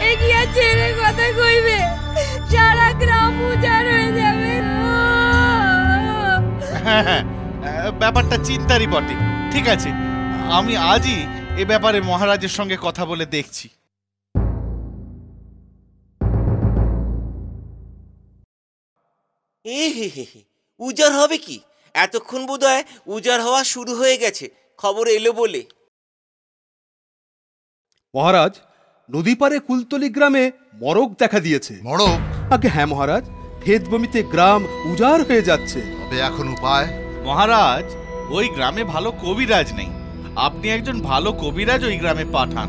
এগিয়ে ছেড়ে কথা কইবে, সারা গ্রাম উজাড় হয়ে যাবে। হ্যাঁ, ব্যাপারটা চিন্তারই বটে। ঠিক আছে, আমি আজই এ ব্যাপারে মহারাজের সঙ্গে কথা বলে দেখছি। উজাড় হবে কি? এতক্ষণ বোধহয় উজাড় হওয়া শুরু হয়ে গেছে, খবর এলো বলে। মহারাজ, নদী পারে কুলতলি গ্রামে মরক দেখা দিয়েছে। মরক? আগে হ্যাঁ মহারাজ, ক্ষেতভূমিতে গ্রাম উজাড় হয়ে যাচ্ছে। তবে এখন উপায়? মহারাজ, ওই গ্রামে ভালো কবিরাজ নেই। আপনি একজন ভালো কবিরাজ ওই গ্রামে পাঠান।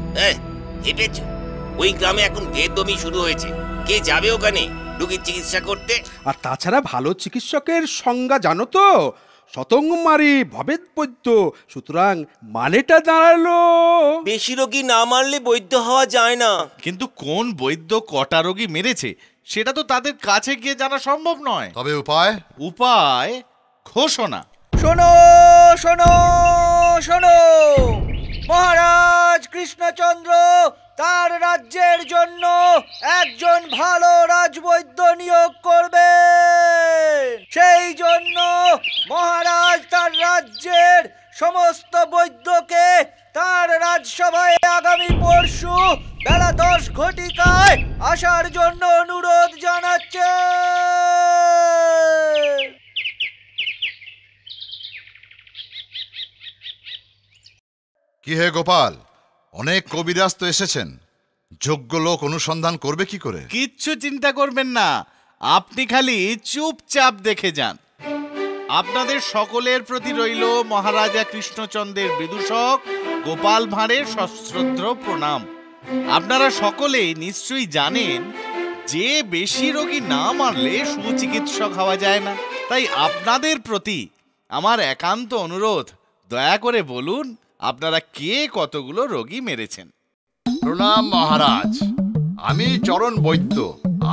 হেঁটেছো? ওই গ্রামে এখন বেদমি শুরু হয়েছে, কে যাবে ওখানে রোগীর চিকিৎসা করতে? আর তাছাড়া ভালো চিকিৎসকের সংজ্ঞা জানো তো? শতঙ্গমারি ভবেদ বৈদ্য। সুতরাং মানেটা দাঁড়ালো বেশি রোগী না মারলে বৈদ্য হওয়া যায় না। কিন্তু কোন বৈদ্য কটা রোগী মেরেছে সেটা তো তাদের কাছে গিয়ে জানা সম্ভব নয়। তবে উপায়? উপায় ঘোষণা। শোনো শোনো শোনো, মহারাজ কৃষ্ণচন্দ্র তার রাজ্যের জন্য একজন ভালো রাজবৈদ্য নিয়োগ করবে। সেই জন্য মহারাজ তার রাজ্যের সমস্ত বৈদ্যকে তার রাজসভায় আগামী পরশু বেলা 10 ঘটিকায় আসার জন্য অনুরোধ জানাচ্ছে। কি হে গোপাল, অনেক কবিরাজ তো এসেছেন, যোগ্য লোক অনুসন্ধান করবে কি করে? কিচ্ছু চিন্তা করবেন না, আপনি খালি চুপচাপ দেখে যান। আপনাদের সকলের প্রতি রইল মহারাজা কৃষ্ণচন্দ্রের বিদূষক গোপাল ভাঁড়ের সশ্রদ্ধ প্রণাম। আপনারা সকলেই নিশ্চয়ই জানেন যে বেশি রোগী না মারলে সুচিকিৎসক হওয়া যায় না। তাই আপনাদের প্রতি আমার একান্ত অনুরোধ, দয়া করে বলুন আপনারা কে কতগুলো রোগী মেরেছেন। প্রণাম মহারাজ, আমি চরণ বৈদ্য।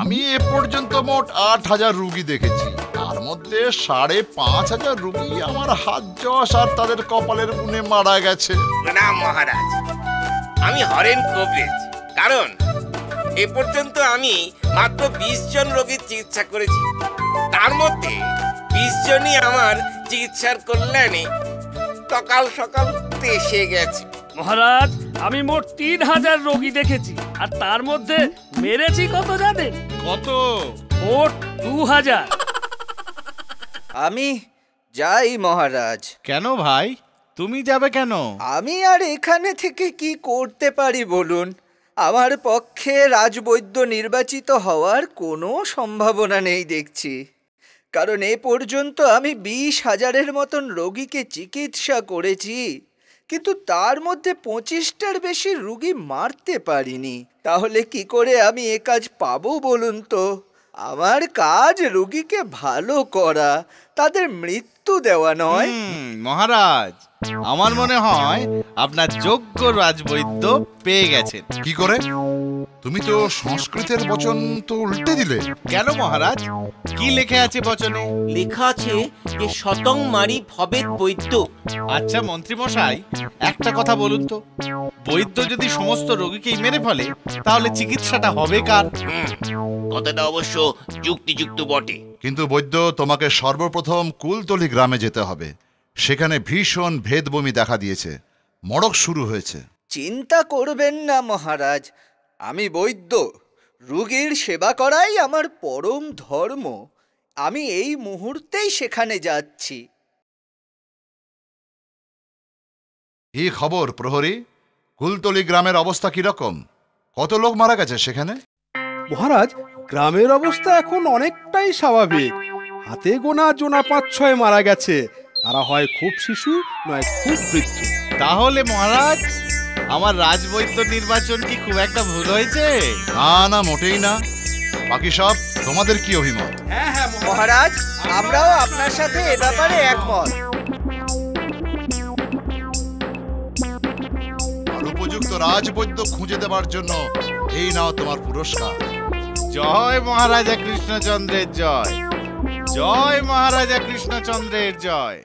আমি এ পর্যন্ত মোট 8,000 রুগী দেখেছি। তার মধ্যে 5,500 রুগী আমার হাত যশ আর তাদের কপালের গুণে মারা গেছে। প্রণাম মহারাজ, আমি হরেন কবিরাজ। কারণ এ পর্যন্ত আমি মাত্র 20 জন রোগীর চিকিৎসা করেছি। তার মধ্যে 20 জনই আমার চিকিৎসার কল্যাণে সকাল সকাল এসে গেছে। মহারাজ, আমি মোট 3000 রোগী দেখেছি, আর তার মধ্যে মেরেছি কত জানেন? কত? মোট 2000। আমি যাই মহারাজ। কেন ভাই, তুমি যাবে কেন? আমি আর এখানে থেকে কি করতে পারি বলুন? আমার পক্ষে রাজবৈদ্য নির্বাচিত হওয়ার কোনো সম্ভাবনা নেই দেখছি। কারণ এ পর্যন্ত আমি 20,000-এর মতন রোগীকে চিকিৎসা করেছি, কিন্তু তার মধ্যে 25টার বেশি রোগী মারতে পারিনি। তাহলে কি করে আমি এ কাজ পাবো বলুন তো? আমার কাজ রোগীকে ভালো করা, তাদের মৃত্যু দেওয়া নয়। মহারাজ, আমার মনে হয় আপনার যোগ্য রাজবৈদ্য পেয়ে গেছেন। কি করে? তুমি তো সংস্কৃতের বচন তো উল্টে দিলে। কেন মহারাজ, কি লেখা আছে বচনে? লেখা আছে যে শতংমারি ভবেদ বৈদ্য। আচ্ছা মন্ত্রী মশাই, একটা কথা বলুন তো, বৈদ্য যদি সমস্ত রোগীকেই মেরে ফেলে তাহলে চিকিৎসাটা হবে কার? কথাটা অবশ্য যুক্তিযুক্ত বটে। কিন্তু বৈদ্য, তোমাকে সর্বপ্রথম কুলতলি গ্রামে যেতে হবে। সেখানে ভীষণ ভেদবমি দেখা দিয়েছে, মড়ক শুরু হয়েছে। চিন্তা করবেন না মহারাজ, আমি বৈদ্য। রোগীর সেবা করাই আমার পরম ধর্ম। আমি এই মুহূর্তেই সেখানে যাচ্ছি। কি খবর প্রহরী? কুলতলি গ্রামের অবস্থা কি রকম? কত লোক মারা গেছে সেখানে? মহারাজ, গ্রামের অবস্থা এখন অনেকটাই স্বাভাবিক। হাতে গোনা জোনা 5-6 মারা গেছে। তারা হয় খুব শিশু, নয় খুব বৃদ্ধ। তাহলে মহারাজ, আমার রাজবৈদ্য নির্বাচন কি খুব একটা ভুল হয়েছে? না না, মোটেই না। বাকি সব তোমাদের কি অভিমত? হ্যাঁ হ্যাঁ মহারাজ, আমরাও আপনার সাথে এ ব্যাপারে একমত। আর উপযুক্ত রাজবৈদ্য খুঁজে দেবার জন্য এই নাও তোমার পুরস্কার। জয় মহারাজা কৃষ্ণচন্দ্রের জয়, জয় মহারাজা কৃষ্ণচন্দ্রের জয়।